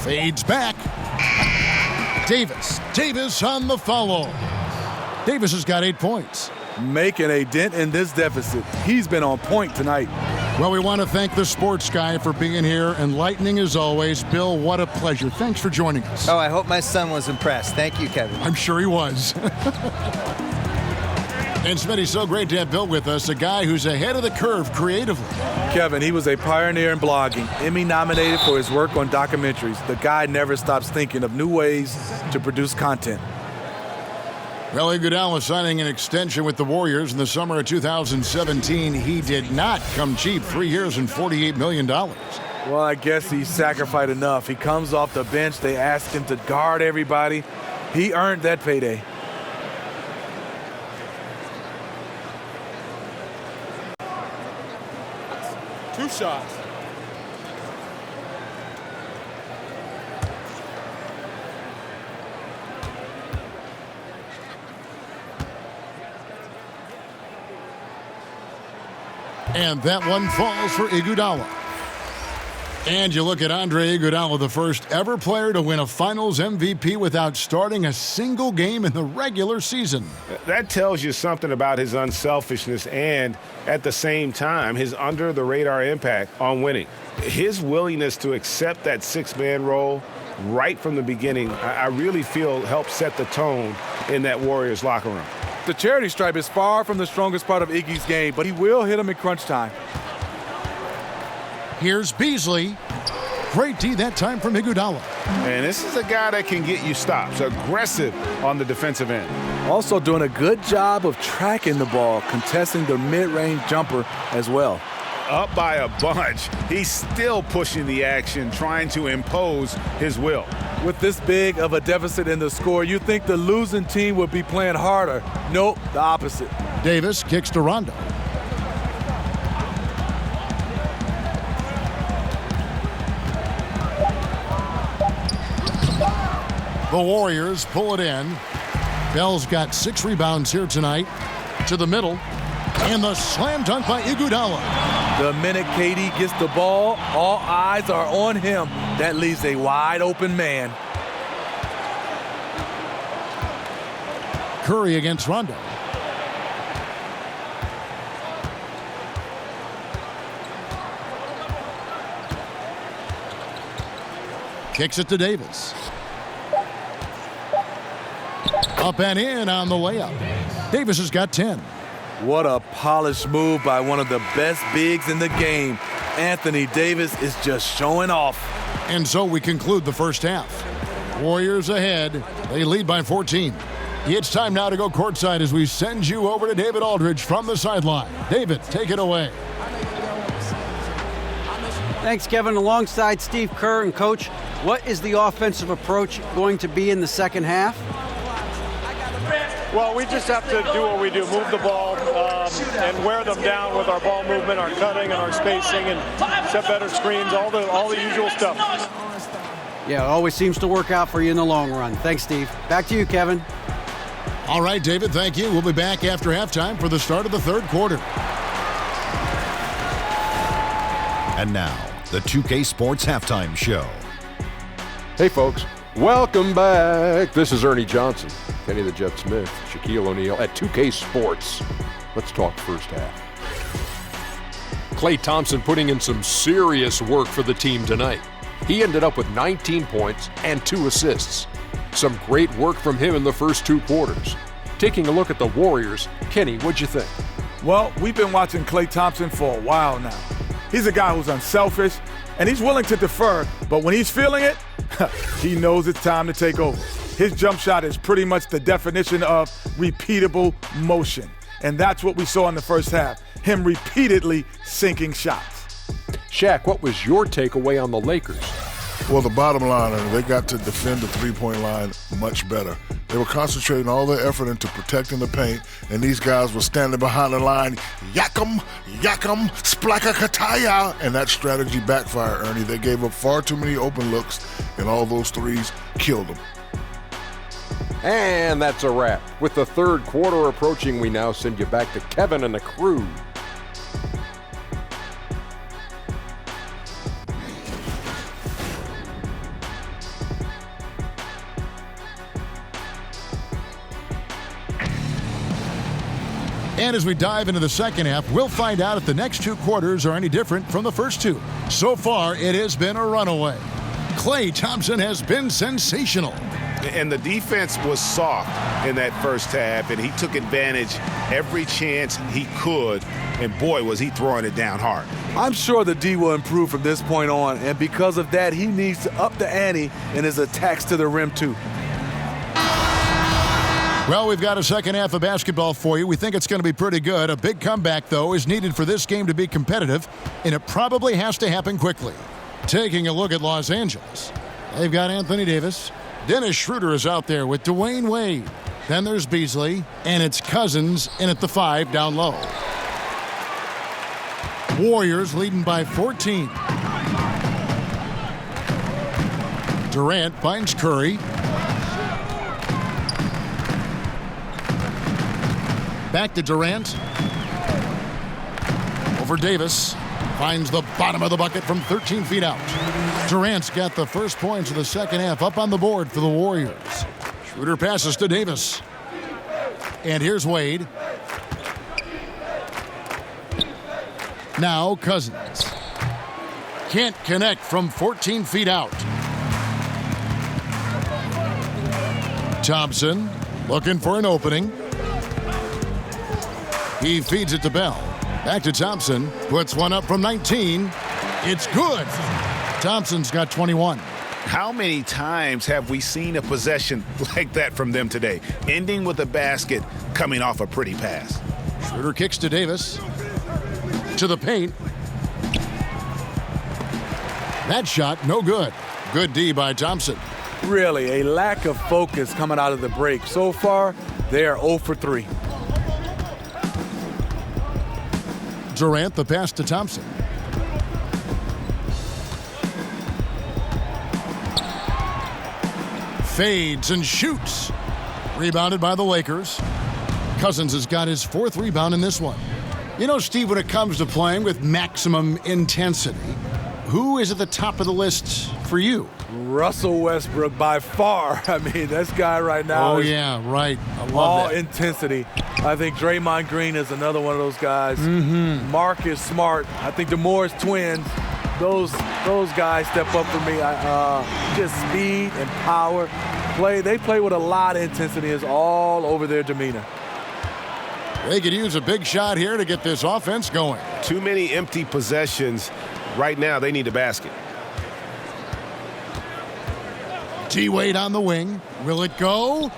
Fades back. Davis on the follow. Davis has got 8 points. Making a dent in this deficit. He's been on point tonight. Well, we want to thank the sports guy for being here. Enlightening as always. Bill, what a pleasure. Thanks for joining us. Oh, I hope my son was impressed. Thank you, Kevin. I'm sure he was. And Smitty, so great to have Bill with us, a guy who's ahead of the curve creatively. Kevin, he was a pioneer in blogging, Emmy nominated for his work on documentaries. The guy never stops thinking of new ways to produce content. Well, Iguodala signing an extension with the Warriors in the summer of 2017. He did not come cheap, 3 years and $48 million. Well, I guess he sacrificed enough. He comes off the bench. They asked him to guard everybody. He earned that payday. Two shots. And that one falls for Iguodala. And you look at Andre Iguodala, the first ever player to win a Finals MVP without starting a single game in the regular season. That tells you something about his unselfishness and, at the same time, his under-the-radar impact on winning. His willingness to accept that six-man role right from the beginning, I really feel helped set the tone in that Warriors locker room. The charity stripe is far from the strongest part of Iggy's game, but he will hit him in crunch time. Here's Beasley. Great D that time from Iguodala. And this is a guy that can get you stops, aggressive on the defensive end. Also doing a good job of tracking the ball, contesting the mid-range jumper as well. Up by a bunch, he's still pushing the action, trying to impose his will. With this big of a deficit in the score, you think the losing team would be playing harder. Nope, the opposite. Davis kicks to Rondo. The Warriors pull it in. Bell's got 6 rebounds here tonight. To the middle. And the slam dunk by Iguodala. The minute KD gets the ball, all eyes are on him. That leaves a wide open man. Curry against Rondo. Kicks it to Davis. Up and in on the layup. Davis has got 10. What a polished move by one of the best bigs in the game. Anthony Davis is just showing off. And so we conclude the first half. Warriors ahead. They lead by 14. It's time now to go courtside as we send you over to David Aldridge from the sideline. David, take it away. Thanks, Kevin. Alongside Steve Kerr and Coach, what is the offensive approach going to be in the second half? Well, we just have to do what we do, move the ball and wear them down with our ball movement, our cutting, and our spacing, and set better screens, all the usual stuff. Yeah, it always seems to work out for you in the long run. Thanks, Steve. Back to you, Kevin. All right, David, thank you. We'll be back after halftime for the start of the third quarter. And now, the 2K Sports Halftime Show. Hey, folks. Welcome back. This is Ernie Johnson, Kenny the Jet Smith, Shaquille O'Neal at 2K Sports. Let's talk first half. Klay Thompson putting in some serious work for the team tonight. He ended up with 19 points and 2 assists. Some great work from him in the first 2 quarters. Taking a look at the Warriors, Kenny, what'd you think? Well, we've been watching Klay Thompson for a while now. He's a guy who's unselfish, and he's willing to defer, but when he's feeling it, he knows it's time to take over. His jump shot is pretty much the definition of repeatable motion, and that's what we saw in the first half, him repeatedly sinking shots. Shaq, what was your takeaway on the Lakers? Well, the bottom line, they got to defend the three-point line much better. They were concentrating all their effort into protecting the paint, and these guys were standing behind the line, yak'em, splakakataya, and that strategy backfired, Ernie. They gave up far too many open looks, and all those threes killed them. And that's a wrap. With the third quarter approaching, we now send you back to Kevin and the crew. And as we dive into the second half, we'll find out if the next 2 quarters are any different from the first 2. So far, it has been a runaway. Klay Thompson has been sensational. And the defense was soft in that first half, and he took advantage every chance he could, and boy, was he throwing it down hard. I'm sure the D will improve from this point on, and because of that, he needs to up the ante in his attacks to the rim, too. Well, we've got a second half of basketball for you. We think it's going to be pretty good. A big comeback, though, is needed for this game to be competitive, and it probably has to happen quickly. Taking a look at Los Angeles, they've got Anthony Davis. Dennis Schroeder is out there with Dwayne Wade. Then there's Beasley, and it's Cousins in at the 5 down low. Warriors leading by 14. Durant finds Curry. Back to Durant. Over Davis. Finds the bottom of the bucket from 13 feet out. Durant's got the first points of the second half up on the board for the Warriors. Schroeder passes to Davis. And here's Wade. Now Cousins. Can't connect from 14 feet out. Thompson looking for an opening. He feeds it to Bell. Back to Thompson. Puts one up from 19. It's good. Thompson's got 21. How many times have we seen a possession like that from them today? Ending with a basket, coming off a pretty pass. Schroeder kicks to Davis. To the paint. That shot, no good. Good D by Thompson. Really, a lack of focus coming out of the break. So far, they are 0 for 3. Durant, the pass to Thompson. Fades and shoots. Rebounded by the Lakers. Cousins has got his 4th rebound in this one. You know, Steve, when it comes to playing with maximum intensity, who is at the top of the list for you? Russell Westbrook by far. I mean, this guy right now. Oh, yeah, right. I love all that. Intensity. I think Draymond Green is another one of those guys. Marcus Smart. I think the Morris twins, those guys step up for me. Just speed and power. They play with a lot of intensity. It's all over their demeanor. They could use a big shot here to get this offense going. Too many empty possessions. Right now, they need a basket. T-Wade on the wing. Will it go?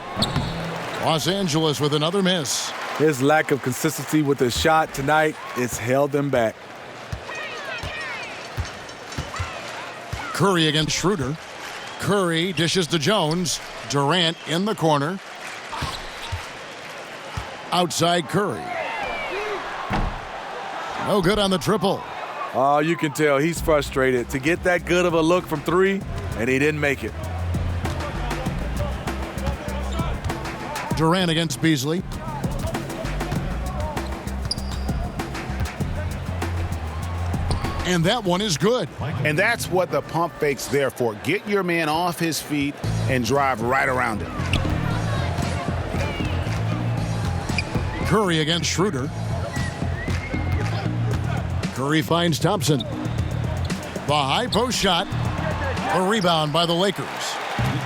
Los Angeles with another miss. His lack of consistency with the shot tonight has held them back. Curry against Schroeder. Curry dishes to Jones. Durant in the corner. Outside Curry. No good on the triple. Oh, you can tell he's frustrated to get that good of a look from 3, and he didn't make it. Durant against Beasley. And that one is good. And that's what the pump fake's there for. Get your man off his feet and drive right around him. Curry against Schroeder. Curry finds Thompson. The high post shot. A rebound by the Lakers.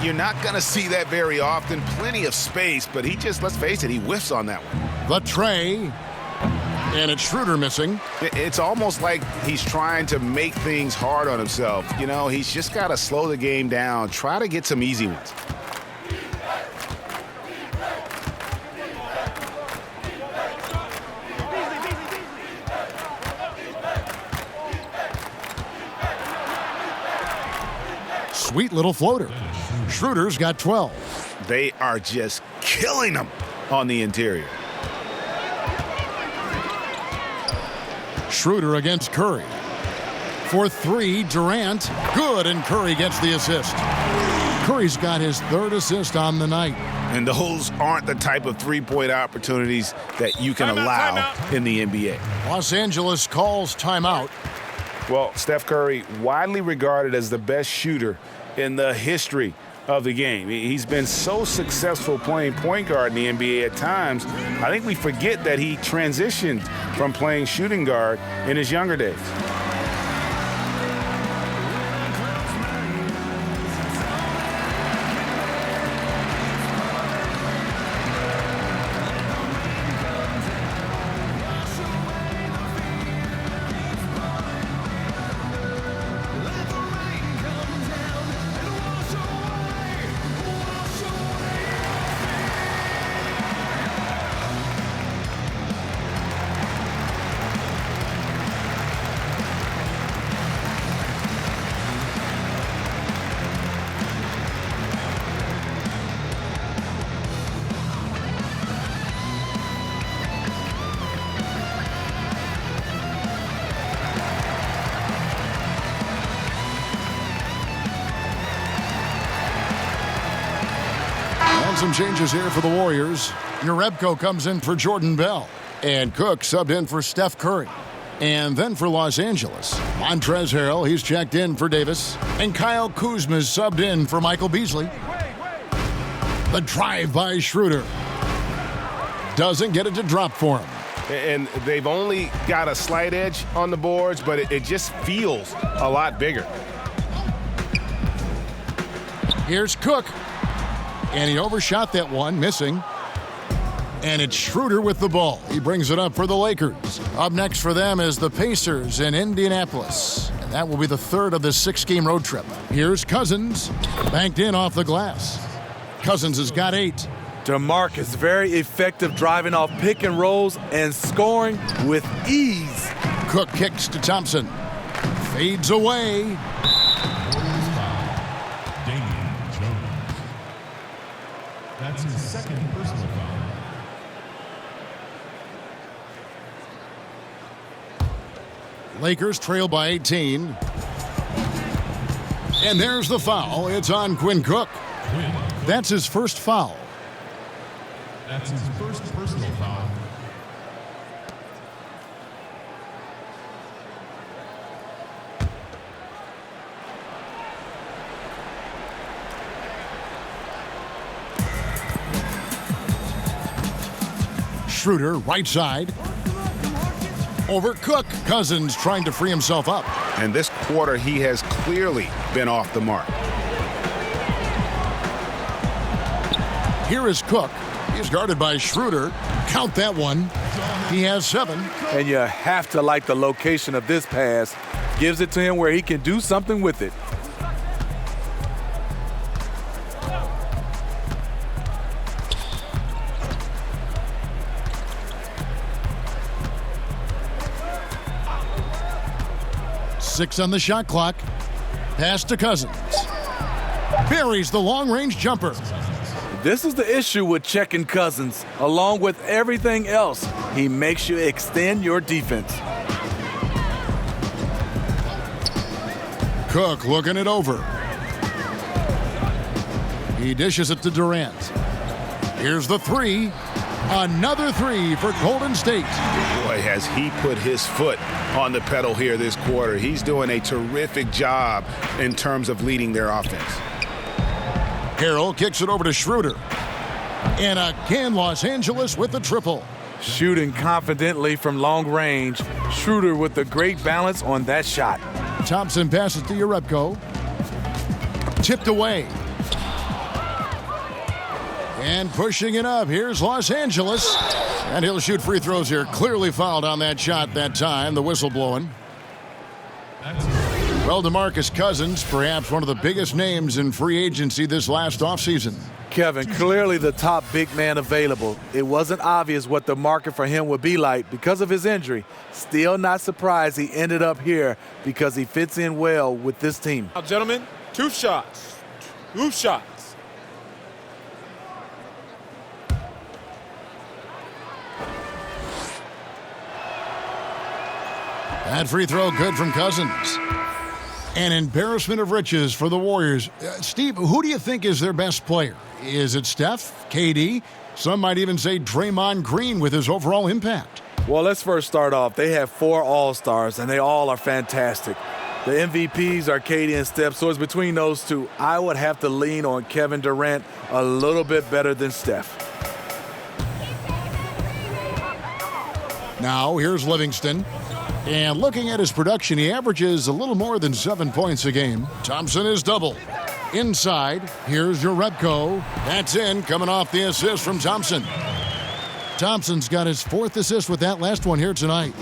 You're not going to see that very often. Plenty of space, but he just, let's face it, he whiffs on that one. The tray. And it's Schroeder missing. It's almost like he's trying to make things hard on himself. You know, he's just got to slow the game down. Try to get some easy ones. Sweet little floater. Schroeder's got 12. They are just killing him on the interior. Schroeder against Curry. For 3, Durant. Good, and Curry gets the assist. Curry's got his 3rd assist on the night. And those aren't the type of three-point opportunities that you can allow in the NBA. Los Angeles calls timeout. Well, Steph Curry, widely regarded as the best shooter in the history of the game. He's been so successful playing point guard in the NBA at times. I think we forget that he transitioned from playing shooting guard in his younger days. Some changes here for the Warriors. Jerebko comes in for Jordan Bell. And Cook subbed in for Steph Curry. And then for Los Angeles, Montrezl Harrell, he's checked in for Davis. And Kyle Kuzma's subbed in for Michael Beasley. The drive by Schroeder. Doesn't get it to drop for him. And they've only got a slight edge on the boards, but it just feels a lot bigger. Here's Cook. And he overshot that one, missing. And it's Schroeder with the ball. He brings it up for the Lakers. Up next for them is the Pacers in Indianapolis. And that will be the 3rd of this 6-game road trip. Here's Cousins, banked in off the glass. Cousins has got 8. DeMarcus, very effective driving off pick and rolls and scoring with ease. Cook kicks to Thompson. Fades away. Damian Jones. That's his second personal foul. Lakers trail by 18. And there's the foul. It's on Quinn Cook. That's his first foul. That's his first personal foul. Schroeder, right side. Over Cook. Cousins trying to free himself up. And this quarter, he has clearly been off the mark. Here is Cook. He's guarded by Schroeder. Count that one. He has 7. And you have to like the location of this pass. Gives it to him where he can do something with it. Six on the shot clock. Pass to Cousins. Buries the long-range jumper. This is the issue with checking Cousins. Along with everything else, he makes you extend your defense. Cook looking it over. He dishes it to Durant. Here's the 3. Another 3 for Golden State. Boy, has he put his foot on the pedal here this quarter. He's doing a terrific job in terms of leading their offense. Harrell kicks it over to Schroeder. And again, Los Angeles with the triple. Shooting confidently from long range. Schroeder with the great balance on that shot. Thompson passes to Urepko. Tipped away. And pushing it up, here's Los Angeles. And he'll shoot free throws here. Clearly fouled on that shot that time, the whistle blowing. Well, DeMarcus Cousins, perhaps one of the biggest names in free agency this last offseason. Kevin, clearly the top big man available. It wasn't obvious what the market for him would be like because of his injury. Still not surprised he ended up here because he fits in well with this team. Now, gentlemen, 2 shots. 2 shots. That free throw good from Cousins. An embarrassment of riches for the Warriors. Steve, who do you think is their best player? Is it Steph, KD? Some might even say Draymond Green with his overall impact. Well, let's first start off. They have 4 All-Stars, and they all are fantastic. The MVPs are KD and Steph, so it's between those two. I would have to lean on Kevin Durant a little bit better than Steph. Now, here's Livingston. And looking at his production, he averages a little more than 7 points a game. Thompson is double. Inside, here's Urepko. That's in, coming off the assist from Thompson. Thompson's got his 4th assist with that last one here tonight.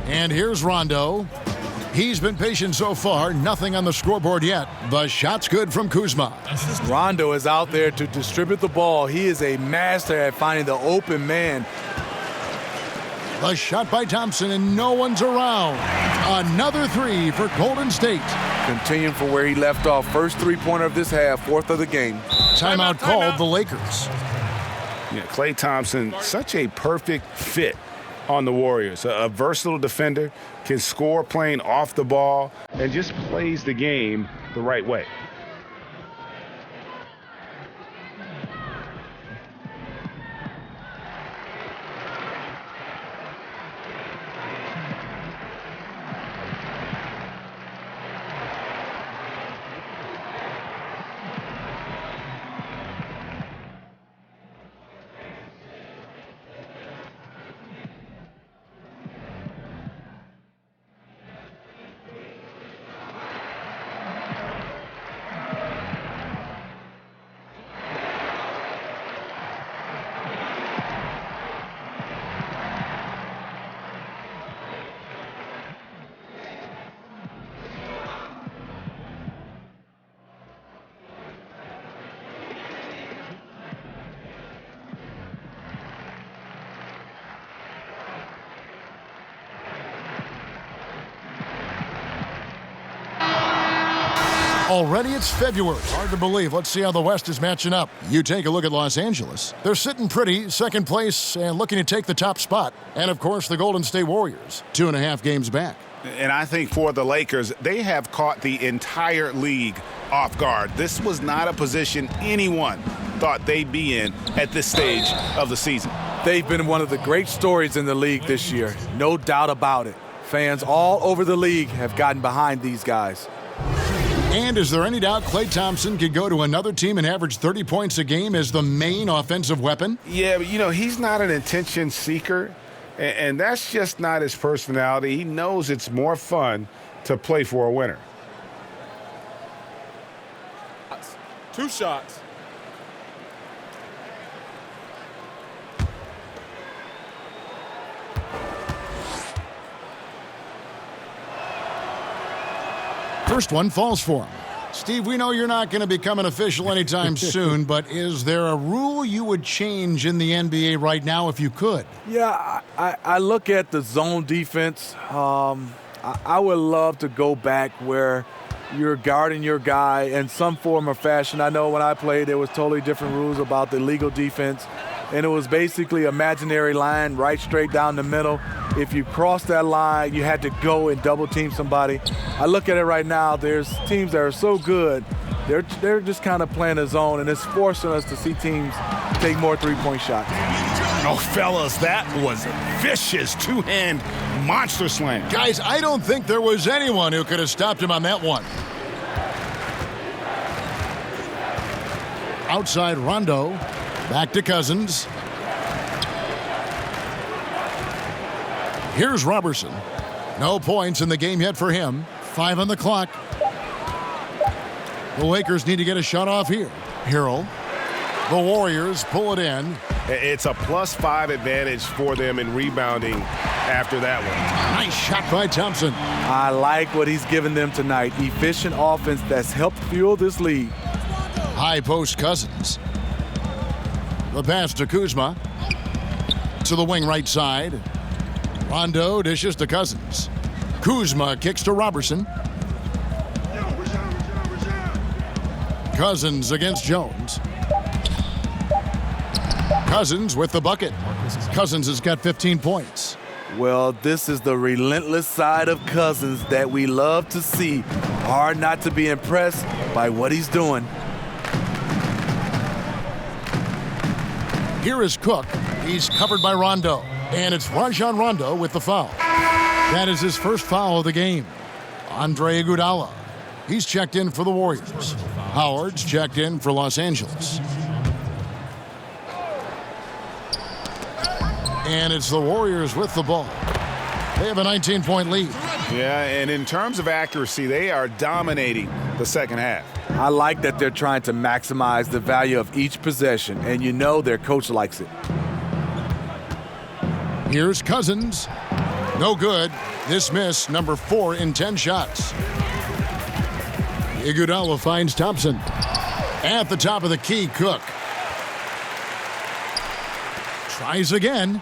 And here's Rondo. He's been patient so far, nothing on the scoreboard yet. The shot's good from Kuzma. Rondo is out there to distribute the ball. He is a master at finding the open man. The shot by Thompson, and no one's around. Another 3 for Golden State. Continuing from where he left off. First three-pointer of this half, 4th of the game. Timeout called the Lakers. Yeah, Klay Thompson, such a perfect fit on the Warriors. A versatile defender, can score playing off the ball, and just plays the game the right way. Already it's February. Hard to believe. Let's see how the West is matching up. You take a look at Los Angeles. They're sitting pretty, second place, and looking to take the top spot. And, of course, the Golden State Warriors, 2.5 games back. And I think for the Lakers, they have caught the entire league off guard. This was not a position anyone thought they'd be in at this stage of the season. They've been one of the great stories in the league this year. No doubt about it. Fans all over the league have gotten behind these guys. And is there any doubt Klay Thompson could go to another team and average 30 points a game as the main offensive weapon? Yeah, but, he's not an attention seeker, and that's just not his personality. He knows it's more fun to play for a winner. 2 shots. First one falls for him. Steve, we know you're not going to become an official anytime soon, but is there a rule you would change in the NBA right now if you could? Yeah, I look at the zone defense. I would love to go back where you're guarding your guy in some form or fashion. I know when I played, there was totally different rules about the legal defense, and it was basically imaginary line right straight down the middle. If you crossed that line, you had to go and double team somebody. I look at it right now, there's teams that are so good, they're just kind of playing a zone, and it's forcing us to see teams take more three-point shots. Oh, fellas, that was a vicious two-hand monster slam. Guys, I don't think there was anyone who could have stopped him on that one. Outside Rondo, back to Cousins. Here's Robertson. No points in the game yet for him. 5 on the clock. The Lakers need to get a shot off here. Harrell. The Warriors pull it in. It's a +5 advantage for them in rebounding after that one. Nice shot by Thompson. I like what he's given them tonight. Efficient offense that's helped fuel this lead. High post Cousins. The pass to Kuzma. To the wing right side. Rondo dishes to Cousins. Kuzma kicks to Robertson. Cousins against Jones. Cousins with the bucket. Cousins has got 15 points. Well, this is the relentless side of Cousins that we love to see. Hard not to be impressed by what he's doing. Here is Cook. He's covered by Rondo. And it's Rajon Rondo with the foul. That is his first foul of the game. Andre Iguodala. He's checked in for the Warriors. Howard's checked in for Los Angeles. And it's the Warriors with the ball. They have a 19-point lead. Yeah, and in terms of accuracy, they are dominating the second half. I like that they're trying to maximize the value of each possession, and you know their coach likes it. Here's Cousins. No good. This miss, number 4 in 10 shots. Iguodala finds Thompson. At the top of the key, Cook. Tries again.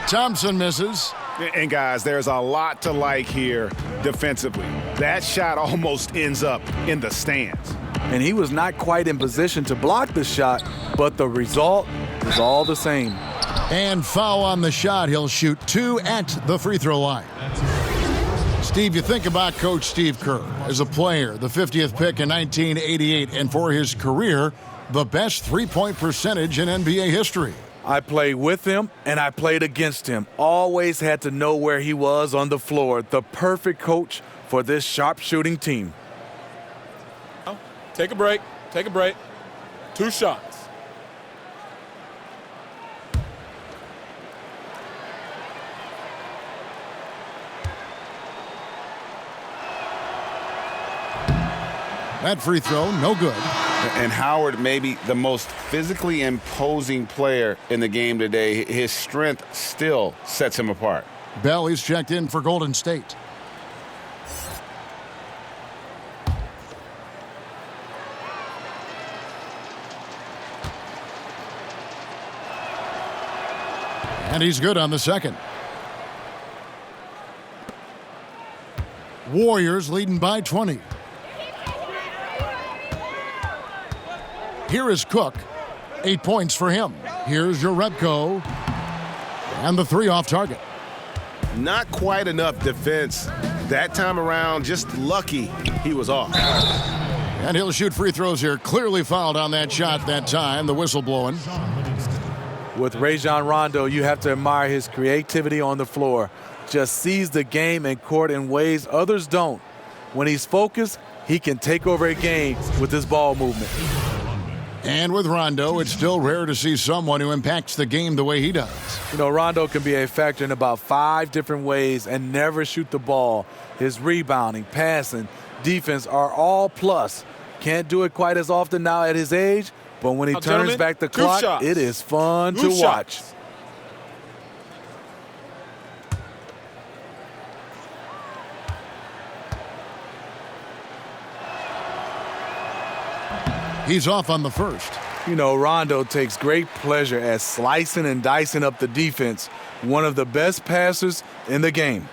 Thompson misses. And guys, there's a lot to like here defensively. That shot almost ends up in the stands. And he was not quite in position to block the shot, but the result is all the same. And foul on the shot. He'll shoot 2 at the free throw line. Steve, you think about Coach Steve Kerr as a player, the 50th pick in 1988, and for his career, the best three-point percentage in NBA history. I played with him, and I played against him. Always had to know where he was on the floor. The perfect coach for this sharpshooting team. Take a break. Take a break. 2 shots. That free throw, no good. And Howard may be the most physically imposing player in the game today. His strength still sets him apart. Bell is checked in for Golden State. And he's good on the second. Warriors leading by 20. Here is Cook. 8 points for him. Here's Jerebko. And the three off target. Not quite enough defense that time around. Just lucky he was off. And he'll shoot free throws here. Clearly fouled on that shot that time. The whistle blowing. With Rajon Rondo, you have to admire his creativity on the floor. Just sees the game and court in ways others don't. When he's focused, he can take over a game with his ball movement. And with Rondo, it's still rare to see someone who impacts the game the way he does. You know, Rondo can be a factor in about 5 different ways and never shoot the ball. His rebounding, passing, defense are all plus. Can't do it quite as often now at his age, but when he turns back the clock, it is fun to watch. He's off on the first. You know, Rondo takes great pleasure at slicing and dicing up the defense. One of the best passers in the game.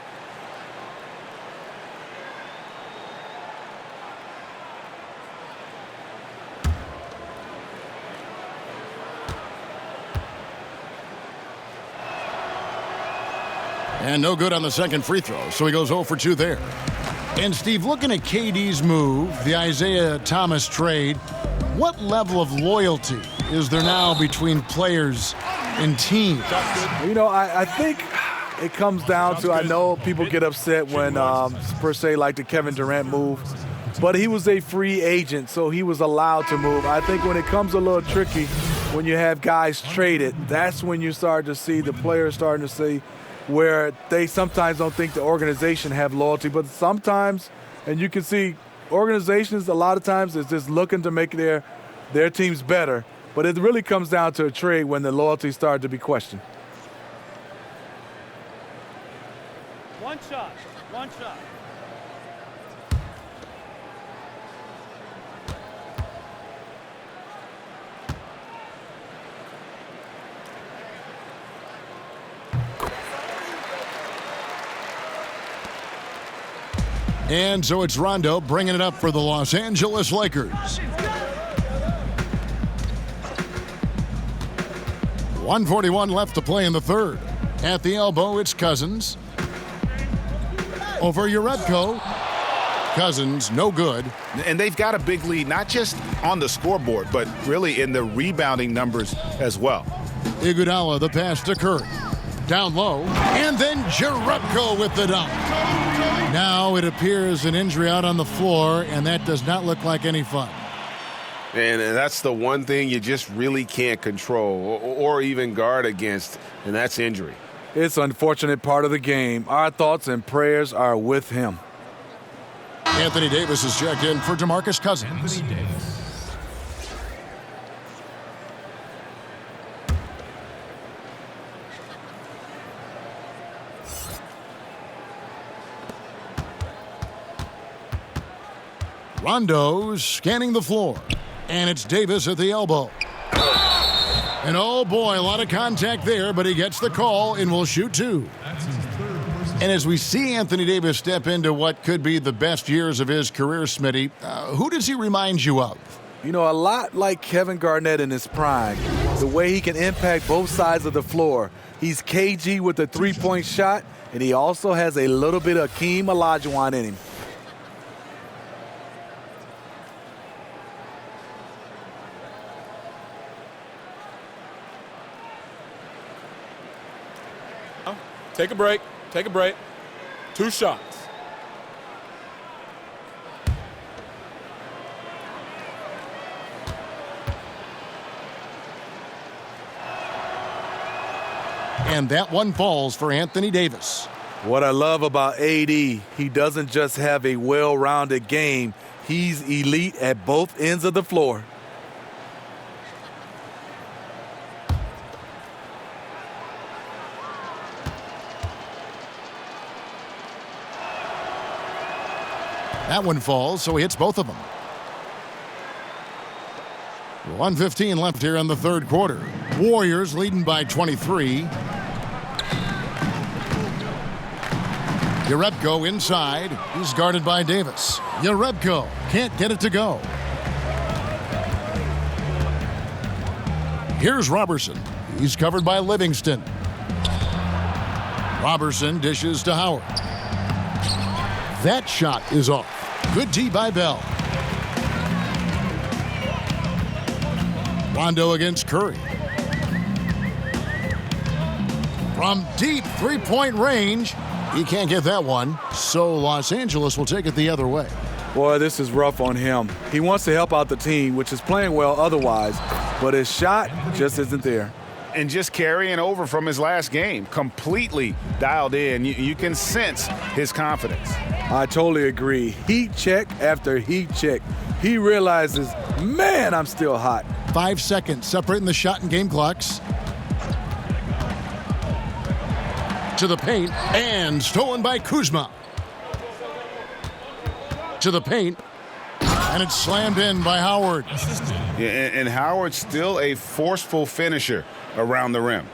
And no good on the second free throw, so he goes 0 for 2 there. And Steve, looking at KD's move, the Isaiah Thomas trade, what level of loyalty is there now between players and teams? You know, I think it comes down to, I know people get upset when, per se, like the Kevin Durant move, but he was a free agent, so he was allowed to move. I think when it comes a little tricky, when you have guys traded, that's when you start to see the players starting to see where they sometimes don't think the organization have loyalty, but sometimes, and you can see organizations a lot of times is just looking to make their teams better, but it really comes down to a trade when the loyalty started to be questioned. One shot. And so it's Rondo bringing it up for the Los Angeles Lakers. 1:41 left to play in the third. At the elbow, it's Cousins. Over Jerebko. Cousins, no good. And they've got a big lead, not just on the scoreboard, but really in the rebounding numbers as well. Iguodala, the pass to Curry. Down low, and then Jerebko with the dunk. Now it appears an injury out on the floor, and that does not look like any fun. And that's the one thing you just really can't control or even guard against, and that's injury. It's an unfortunate part of the game. Our thoughts and prayers are with him. Anthony Davis is checked in for DeMarcus Cousins. Anthony Davis. Rondo scanning the floor. And it's Davis at the elbow. And oh boy, a lot of contact there, but he gets the call and will shoot 2. And as we see Anthony Davis step into what could be the best years of his career, Smitty, who does he remind you of? You know, a lot like Kevin Garnett in his prime. The way he can impact both sides of the floor. He's KG with a three-point shot, and he also has a little bit of Hakeem Olajuwon in him. Take a break. 2 shots. And that one falls for Anthony Davis. What I love about AD, he doesn't just have a well-rounded game. He's elite at both ends of the floor. That one falls, so he hits both of them. 1:15 left here in the third quarter. Warriors leading by 23. Jerebko inside. He's guarded by Davis. Jerebko can't get it to go. Here's Robertson. He's covered by Livingston. Robertson dishes to Howard. That shot is off. Good D by Bell. Rondo against Curry. From deep three-point range, he can't get that one, so Los Angeles will take it the other way. Boy, this is rough on him. He wants to help out the team, which is playing well otherwise, but his shot just isn't there. And just carrying over from his last game, completely dialed in. You can sense his confidence. I totally agree. Heat check after heat check. He realizes, man, I'm still hot. 5 seconds separating the shot and game clocks. To the paint, and stolen by Kuzma. To the paint, and it's slammed in by Howard. Yeah, and Howard's still a forceful finisher around the rim.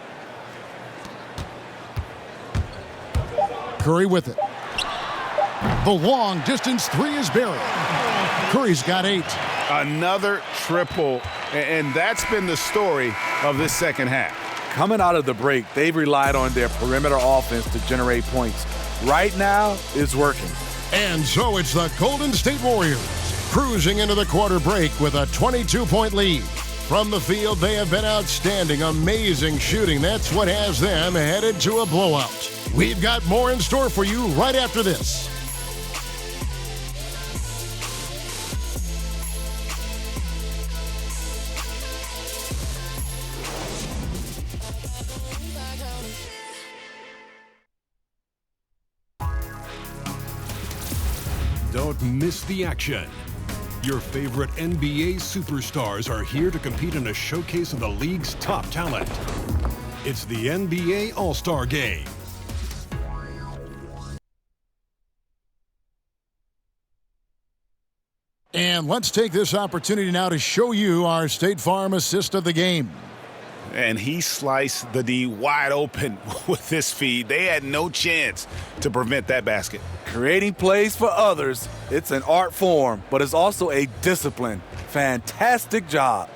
Curry with it. The long distance three is buried. Curry's got 8. Another triple, and that's been the story of this second half. Coming out of the break, they've relied on their perimeter offense to generate points. Right now, it's working. And so it's the Golden State Warriors cruising into the quarter break with a 22-point lead. From the field, they have been outstanding, amazing shooting. That's what has them headed to a blowout. We've got more in store for you right after this. Don't miss the action. Your favorite NBA superstars are here to compete in a showcase of the league's top talent. It's the NBA All-Star Game. And let's take this opportunity now to show you our State Farm assist of the game. And he sliced the D wide open with this feed. They had no chance to prevent that basket. Creating plays for others, it's an art form, but it's also a discipline. Fantastic job.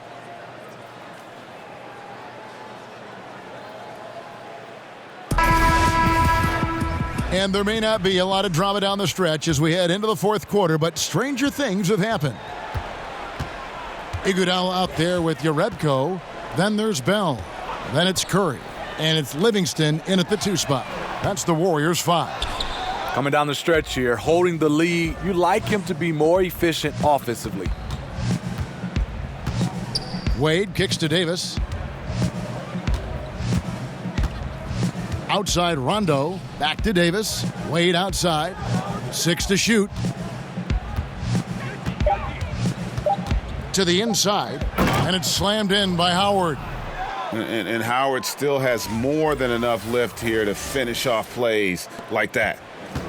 And there may not be a lot of drama down the stretch as we head into the fourth quarter, but stranger things have happened. Iguodala out there with Jerebko. Then there's Bell. Then it's Curry. And it's Livingston in at the 2 spot. That's the Warriors' 5. Coming down the stretch here, holding the lead, you like him to be more efficient offensively. Wade kicks to Davis. Outside Rondo. Back to Davis. Wade outside. 6 to shoot. To the inside. And it's slammed in by Howard. And Howard still has more than enough lift here to finish off plays like that.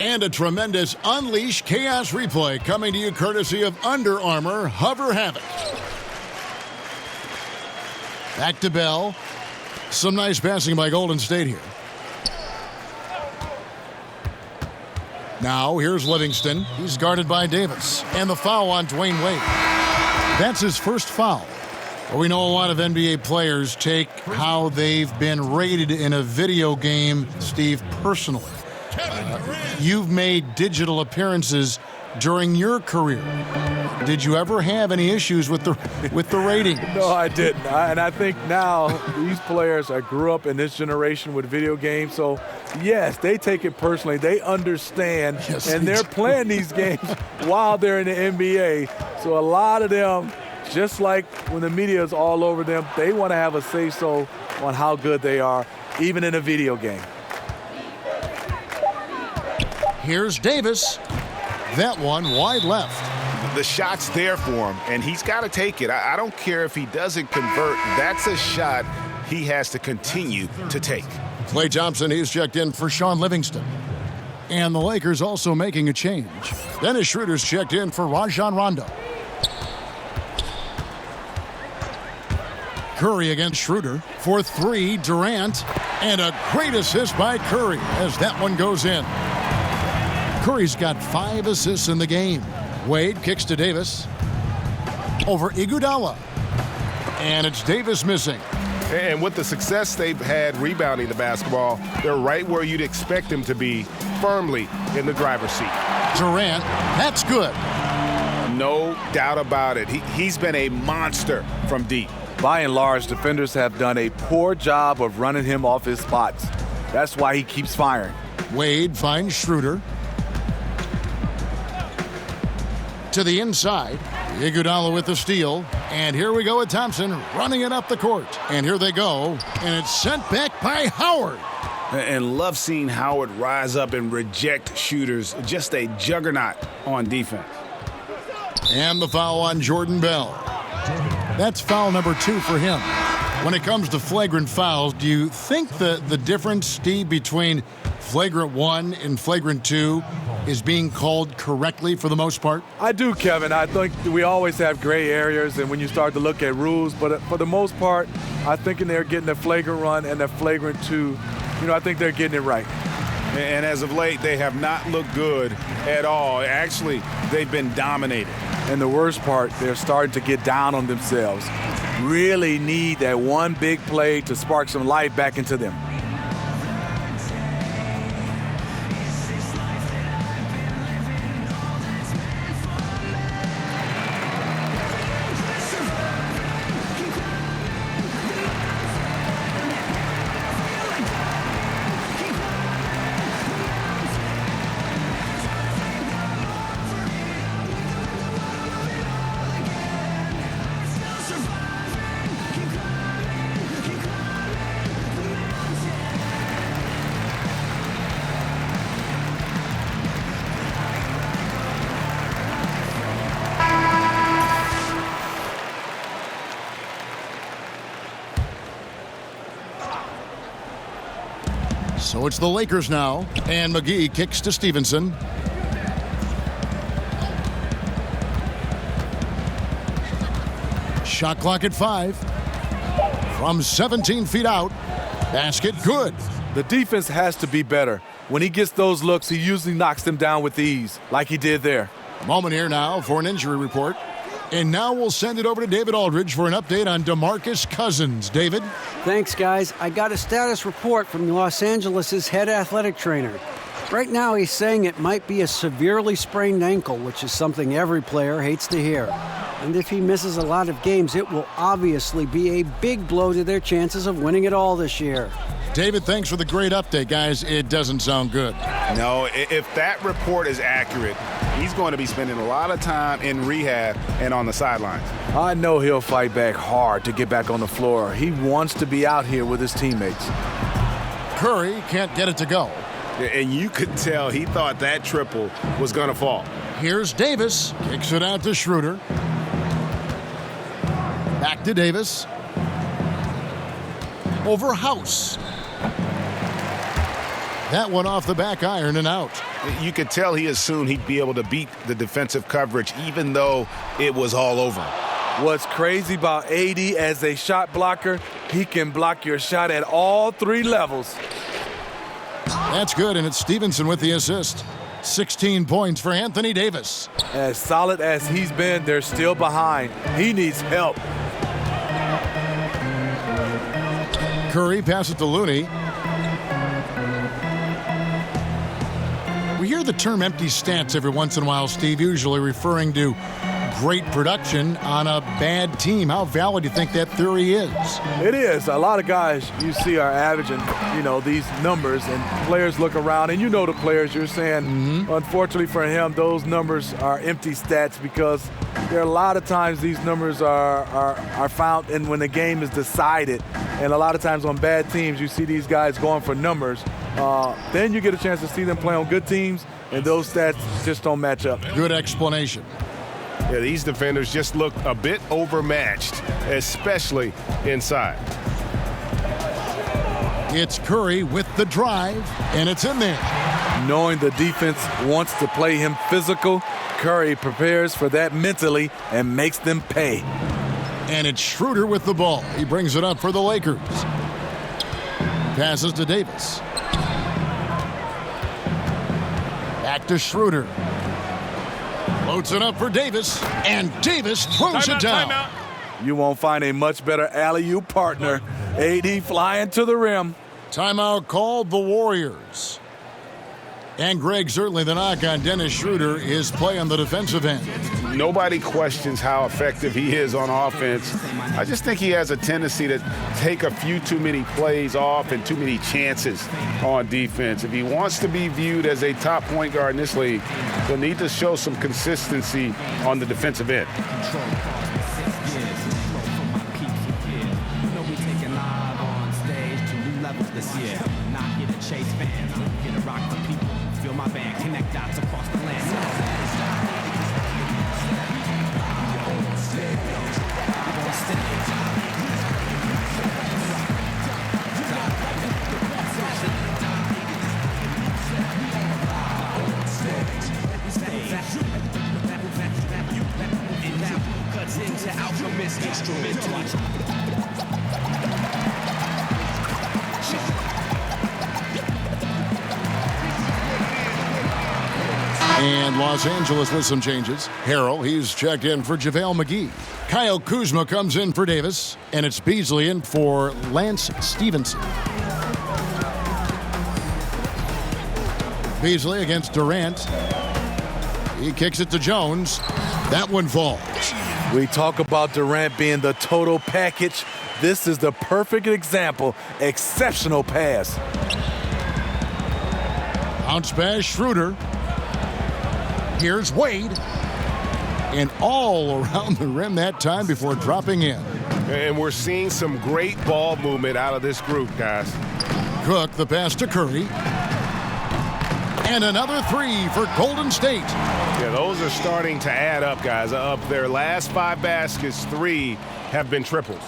And a tremendous Unleash Chaos replay coming to you courtesy of Under Armour Hover Havoc. Back to Bell. Some nice passing by Golden State here. Now here's Livingston. He's guarded by Davis. And the foul on Dwayne Wade. That's his first foul. Well, we know a lot of NBA players take how they've been rated in a video game, Steve, personally. You've made digital appearances during your career. Did you ever have any issues with the rating? No, I didn't. And I think now these players grew up in this generation with video games, so yes, they take it personally. They understand, yes, and they're playing these games while they're in the NBA. So a lot of them, just like when the media is all over them, they want to have a say-so on how good they are, even in a video game. Here's Davis. That one wide left. The shot's there for him, and he's got to take it. I don't care if he doesn't convert. That's a shot he has to continue to take. Klay Thompson, he's checked in for Sean Livingston. And the Lakers also making a change. Dennis Schroeder's checked in for Rajon Rondo. Curry against Schroeder. For 3, Durant. And a great assist by Curry as that one goes in. Curry's got 5 assists in the game. Wade kicks to Davis. Over Iguodala. And it's Davis missing. And with the success they've had rebounding the basketball, they're right where you'd expect them to be, firmly in the driver's seat. Durant, that's good. No doubt about it. He's been a monster from deep. By and large, defenders have done a poor job of running him off his spots. That's why he keeps firing. Wade finds Schroeder. To the inside. Iguodala with the steal. And here we go with Thompson running it up the court. And here they go. And it's sent back by Howard. And love seeing Howard rise up and reject shooters. Just a juggernaut on defense. And the foul on Jordan Bell. That's foul number 2 for him. When it comes to flagrant fouls, do you think the difference, Steve, between flagrant 1 and flagrant 2 is being called correctly for the most part? I do, Kevin. I think we always have gray areas, and when you start to look at rules, but for the most part, I think they're getting the flagrant 1 and the flagrant 2. I think they're getting it right. And as of late, they have not looked good at all. Actually, they've been dominated. And the worst part, they're starting to get down on themselves. Really need that one big play to spark some life back into them. So it's the Lakers now, and McGee kicks to Stevenson. Shot clock at 5. From 17 feet out. Basket good. The defense has to be better. When he gets those looks, he usually knocks them down with ease, like he did there. A moment here now for an injury report. And now we'll send it over to David Aldridge for an update on DeMarcus Cousins. David? Thanks, guys. I got a status report from Los Angeles' head athletic trainer. Right now, he's saying it might be a severely sprained ankle, which is something every player hates to hear. And if he misses a lot of games, it will obviously be a big blow to their chances of winning it all this year. David, thanks for the great update, guys. It doesn't sound good. No, if that report is accurate, he's going to be spending a lot of time in rehab and on the sidelines. I know he'll fight back hard to get back on the floor. He wants to be out here with his teammates. Curry can't get it to go. And you could tell he thought that triple was going to fall. Here's Davis. Kicks it out to Schroeder. Back to Davis. Over House. That one off the back iron and out. You could tell he assumed he'd be able to beat the defensive coverage even though it was all over. What's crazy about AD as a shot blocker, he can block your shot at all 3 levels. That's good, and it's Stevenson with the assist. 16 points for Anthony Davis. As solid as he's been, they're still behind. He needs help. Curry passes to Looney. We hear the term empty stats every once in a while, Steve, usually referring to great production on a bad team. How valid do you think that theory is? It is. A lot of guys you see are averaging, these numbers, and players look around, and the players you're saying, unfortunately for him, those numbers are empty stats because there are a lot of times these numbers are found in when the game is decided. And a lot of times on bad teams, you see these guys going for numbers. Then you get a chance to see them play on good teams, and those stats just don't match up. Good explanation. Yeah, these defenders just look a bit overmatched, especially inside. It's Curry with the drive, and it's in there. Knowing the defense wants to play him physical, Curry prepares for that mentally and makes them pay. And it's Schroeder with the ball. He brings it up for the Lakers. Passes to Davis. Back to Schroeder. Loads it up for Davis, and Davis throws it down. You won't find a much better alley-oop partner AD flying to the rim. Timeout called the Warriors. And Greg, certainly the knock on Dennis Schroeder is play on the defensive end. Nobody questions how effective he is on offense. I just think he has a tendency to take a few too many plays off and too many chances on defense. If he wants to be viewed as a top point guard in this league, he'll need to show some consistency on the defensive end. And Los Angeles with some changes. Harrell, he's checked in for JaVale McGee. Kyle Kuzma comes in for Davis. And it's Beasley in for Lance Stevenson. Beasley against Durant. He kicks it to Jones. That one falls. We talk about Durant being the total package. This is the perfect example. Exceptional pass. Bounce pass, Schroeder. Here's Wade. And all around the rim that time before dropping in. And we're seeing some great ball movement out of this group, guys. Cook, the pass to Curry. And another three for Golden State. Yeah, those are starting to add up, guys. Of their last 5 baskets, 3 have been triples.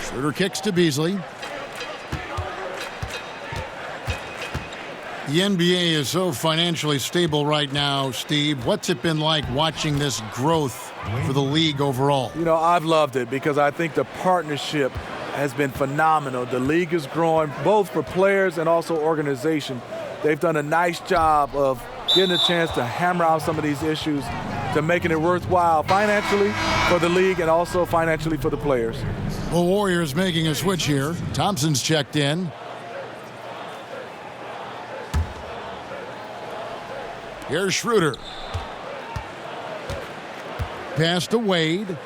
Schroeder kicks to Beasley. The NBA is so financially stable right now, Steve. What's it been like watching this growth for the league overall? You know, I've loved it because I think the partnership has been phenomenal. The league is growing both for players and also organization. They've done a nice job of getting a chance to hammer out some of these issues to making it worthwhile financially for the league and also financially for the players. The Warriors making a switch here. Thompson's checked in. Here's Schroeder. Pass to Wade.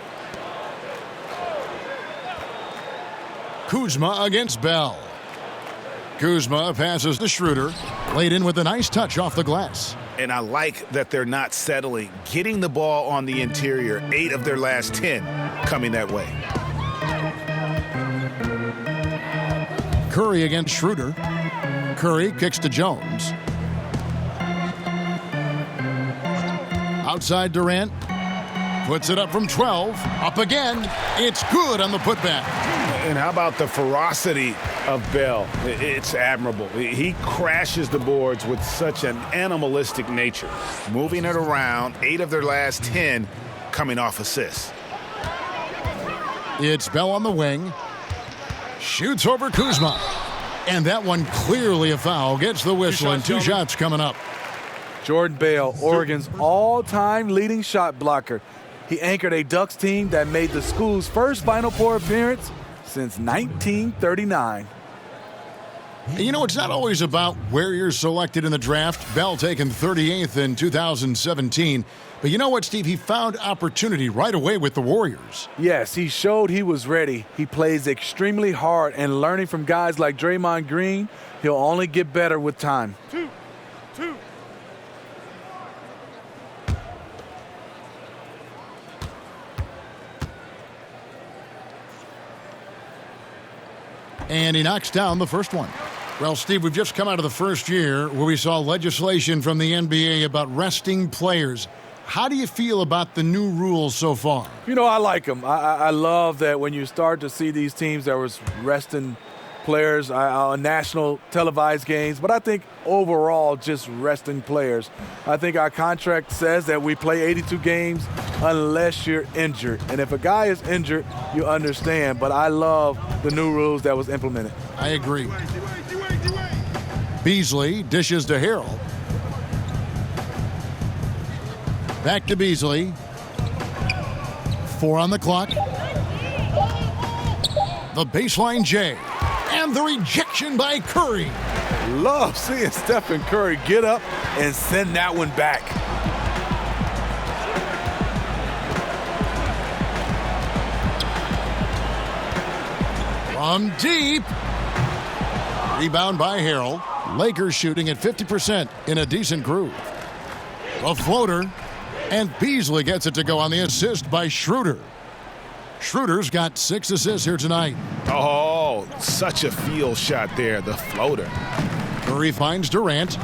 Kuzma against Bell. Kuzma passes to Schroeder. Laid in with a nice touch off the glass. And I like that they're not settling. Getting the ball on the interior, 8 of their last 10 coming that way. Curry against Schroeder. Curry kicks to Jones. Outside Durant. Puts it up from 12. Up again. It's good on the putback. And how about the ferocity of Bell? It's admirable. He crashes the boards with such an animalistic nature. Moving it around, 8 of their last 10 coming off assists. It's Bell on the wing. Shoots over Kuzma. And that one clearly a foul. Gets the whistle and 2 shots coming up. Jordan Bell, Oregon's all-time leading shot blocker. He anchored a Ducks team that made the school's first Final Four appearance since 1939. You know, it's not always about where you're selected in the draft. Bell taken 38th in 2017. But you know what, Steve? He found opportunity right away with the Warriors. Yes, he showed he was ready. He plays extremely hard, and learning from guys like Draymond Green, he'll only get better with time. 2. And he knocks down the first one. Well, Steve, we've just come out of the first year where we saw legislation from the NBA about resting players. How do you feel about the new rules so far? You know, I like them. I love that when you start to see these teams that was resting players on national televised games, but I think overall just resting players. I think our contract says that we play 82 games unless you're injured. And if a guy is injured, you understand. But I love the new rules that was implemented. I agree. Beasley dishes to Harrell. Back to Beasley. 4 on the clock. The baseline J. And the rejection by Curry. Love seeing Stephen Curry get up and send that one back. From deep. Rebound by Harrell. Lakers shooting at 50% in a decent groove. A floater. And Beasley gets it to go on the assist by Schroeder. Schroeder's got 6 assists here tonight. Oh, such a field shot there, the floater. Curry finds Durant.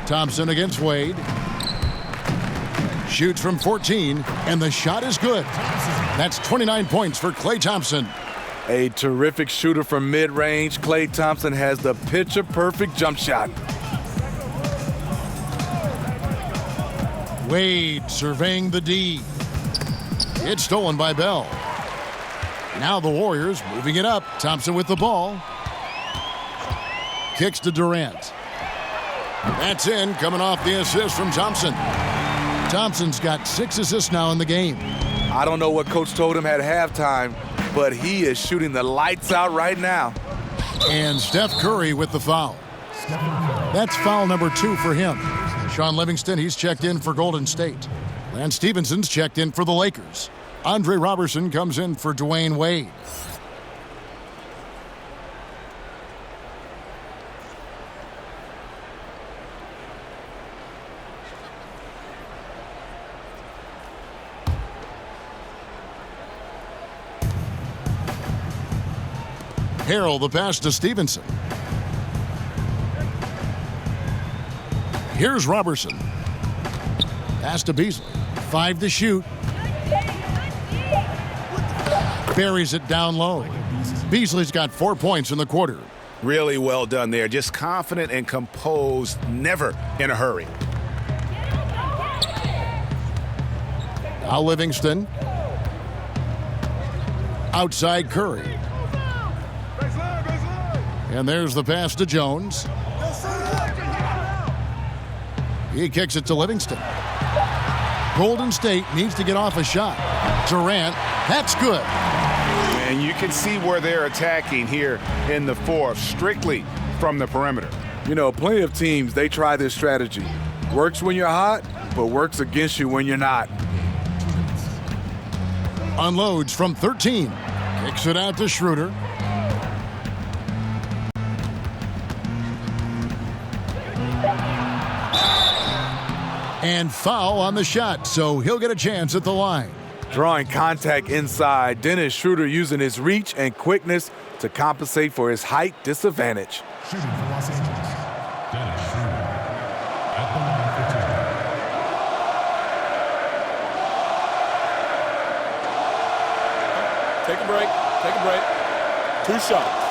Thompson against Wade. Shoots from 14, and the shot is good. That's 29 points for Klay Thompson. A terrific shooter from mid-range. Klay Thompson has the picture-perfect jump shot. Wade surveying the D. It's stolen by Bell. Now the Warriors moving it up. Thompson with the ball. Kicks to Durant. That's in, coming off the assist from Thompson. Thompson's got 6 assists now in the game. I don't know what Coach told him at halftime, but he is shooting the lights out right now. And Steph Curry with the foul. That's foul number 2 for him. Sean Livingston, he's checked in for Golden State. Lance Stephenson's checked in for the Lakers. Andre Robertson comes in for Dwayne Wade. Harrell the pass to Stevenson. Here's Robertson. Pass to Beasley. 5 to shoot. Buries it down low. Beasley's got 4 points in the quarter. Really well done there. Just confident and composed, never in a hurry. Now Livingston. Outside Curry. And there's the pass to Jones. He kicks it to Livingston. Golden State needs to get off a shot. Durant, that's good. And you can see where they're attacking here in the fourth, strictly from the perimeter. You know, plenty of teams, they try this strategy. Works when you're hot, but works against you when you're not. Unloads from 13. Kicks it out to Schroeder. And foul on the shot, so he'll get a chance at the line. Drawing contact inside, Dennis Schroeder using his reach and quickness to compensate for his height disadvantage. Shooting for Los Angeles, Dennis Schroeder. At the line for 2. Take a break. Take a break. 2 shots.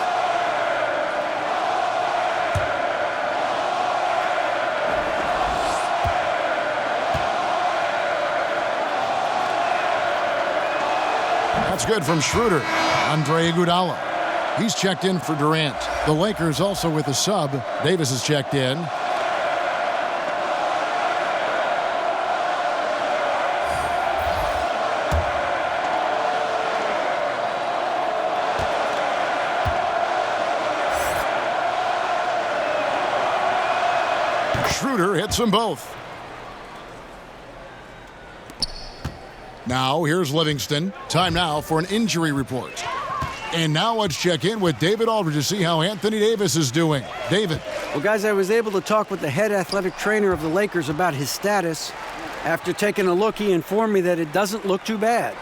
That's good from Schroeder. Andre Iguodala. He's checked in for Durant. The Lakers also with a sub. Davis is checked in. Schroeder hits them both. Now, here's Livingston. Time now for an injury report. And now let's check in with David Aldridge to see how Anthony Davis is doing. David. Well, guys, I was able to talk with the head athletic trainer of the Lakers about his status. After taking a look, he informed me that it doesn't look too bad.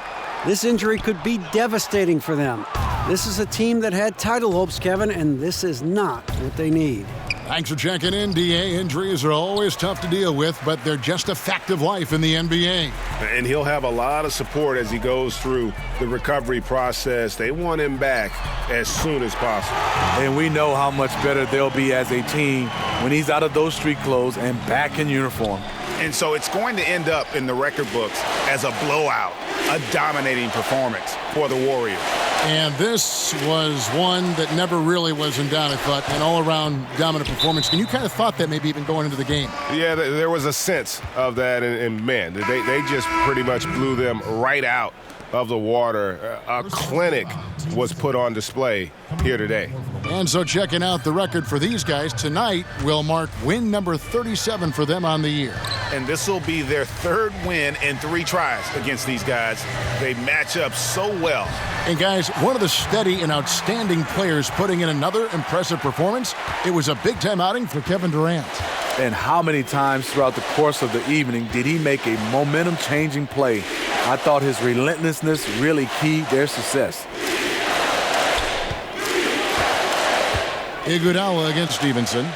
This injury could be devastating for them. This is a team that had title hopes, Kevin, and this is not what they need. Thanks for checking in, DA. Injuries are always tough to deal with, but they're just a fact of life in the NBA. And he'll have a lot of support as he goes through the recovery process. They want him back as soon as possible. And we know how much better they'll be as a team when he's out of those street clothes and back in uniform. And so it's going to end up in the record books as a blowout, a dominating performance for the Warriors. And this was one that never really was in doubt, I thought, an all-around dominant performance. And you kind of thought that maybe even going into the game. Yeah, there was a sense of that, and man, they just pretty much blew them right out of the water. A clinic was put on display here today. And so checking out the record for these guys tonight will mark win number 37 for them on the year. And this will be their third win in 3 tries against these guys. They match up so well. And guys, one of the steady and outstanding players putting in another impressive performance, it was a big-time outing for Kevin Durant. And how many times throughout the course of the evening did he make a momentum-changing play? I thought his relentlessness really keyed their success. Iguodala against Stevenson.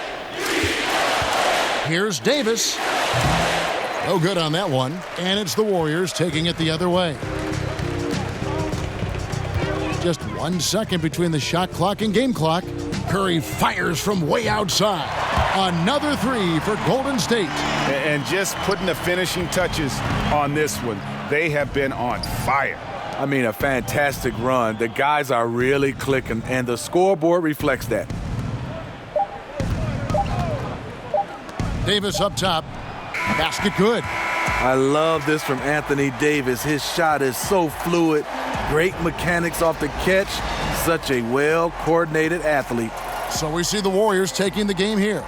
Here's Davis. No good on that one. And it's the Warriors taking it the other way. Just 1 second between the shot clock and game clock. Curry fires from way outside. Another 3 for Golden State. And just putting the finishing touches on this one. They have been on fire. I mean, a fantastic run. The guys are really clicking, and the scoreboard reflects that. Davis up top. Basket good. I love this from Anthony Davis. His shot is so fluid. Great mechanics off the catch. Such a well-coordinated athlete. So we see the Warriors taking the game here.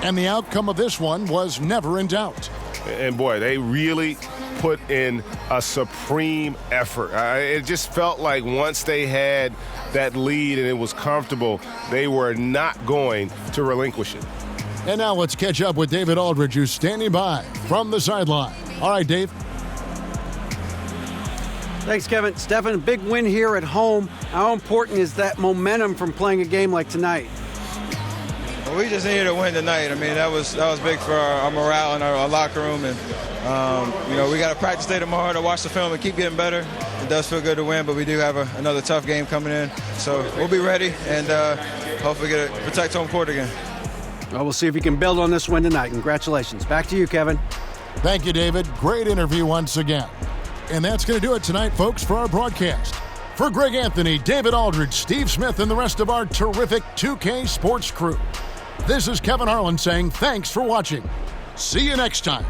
And the outcome of this one was never in doubt. And boy, they really put in a supreme effort. It just felt like once they had that lead and it was comfortable, they were not going to relinquish it. And now let's catch up with David Aldridge, who's standing by from the sideline. All right, Dave. Thanks, Kevin. Stephen, a big win here at home. How important is that momentum from playing a game like tonight? Well, we just needed to win tonight. I mean, that was big for our morale in our locker room. And, we got a practice day tomorrow to watch the film and keep getting better. It does feel good to win, but we do have another tough game coming in. So we'll be ready and hopefully protect home court again. Well, we'll see if we can build on this win tonight. Congratulations. Back to you, Kevin. Thank you, David. Great interview once again. And that's going to do it tonight, folks, for our broadcast. For Greg Anthony, David Aldridge, Steve Smith, and the rest of our terrific 2K Sports crew, this is Kevin Harlan saying thanks for watching. See you next time.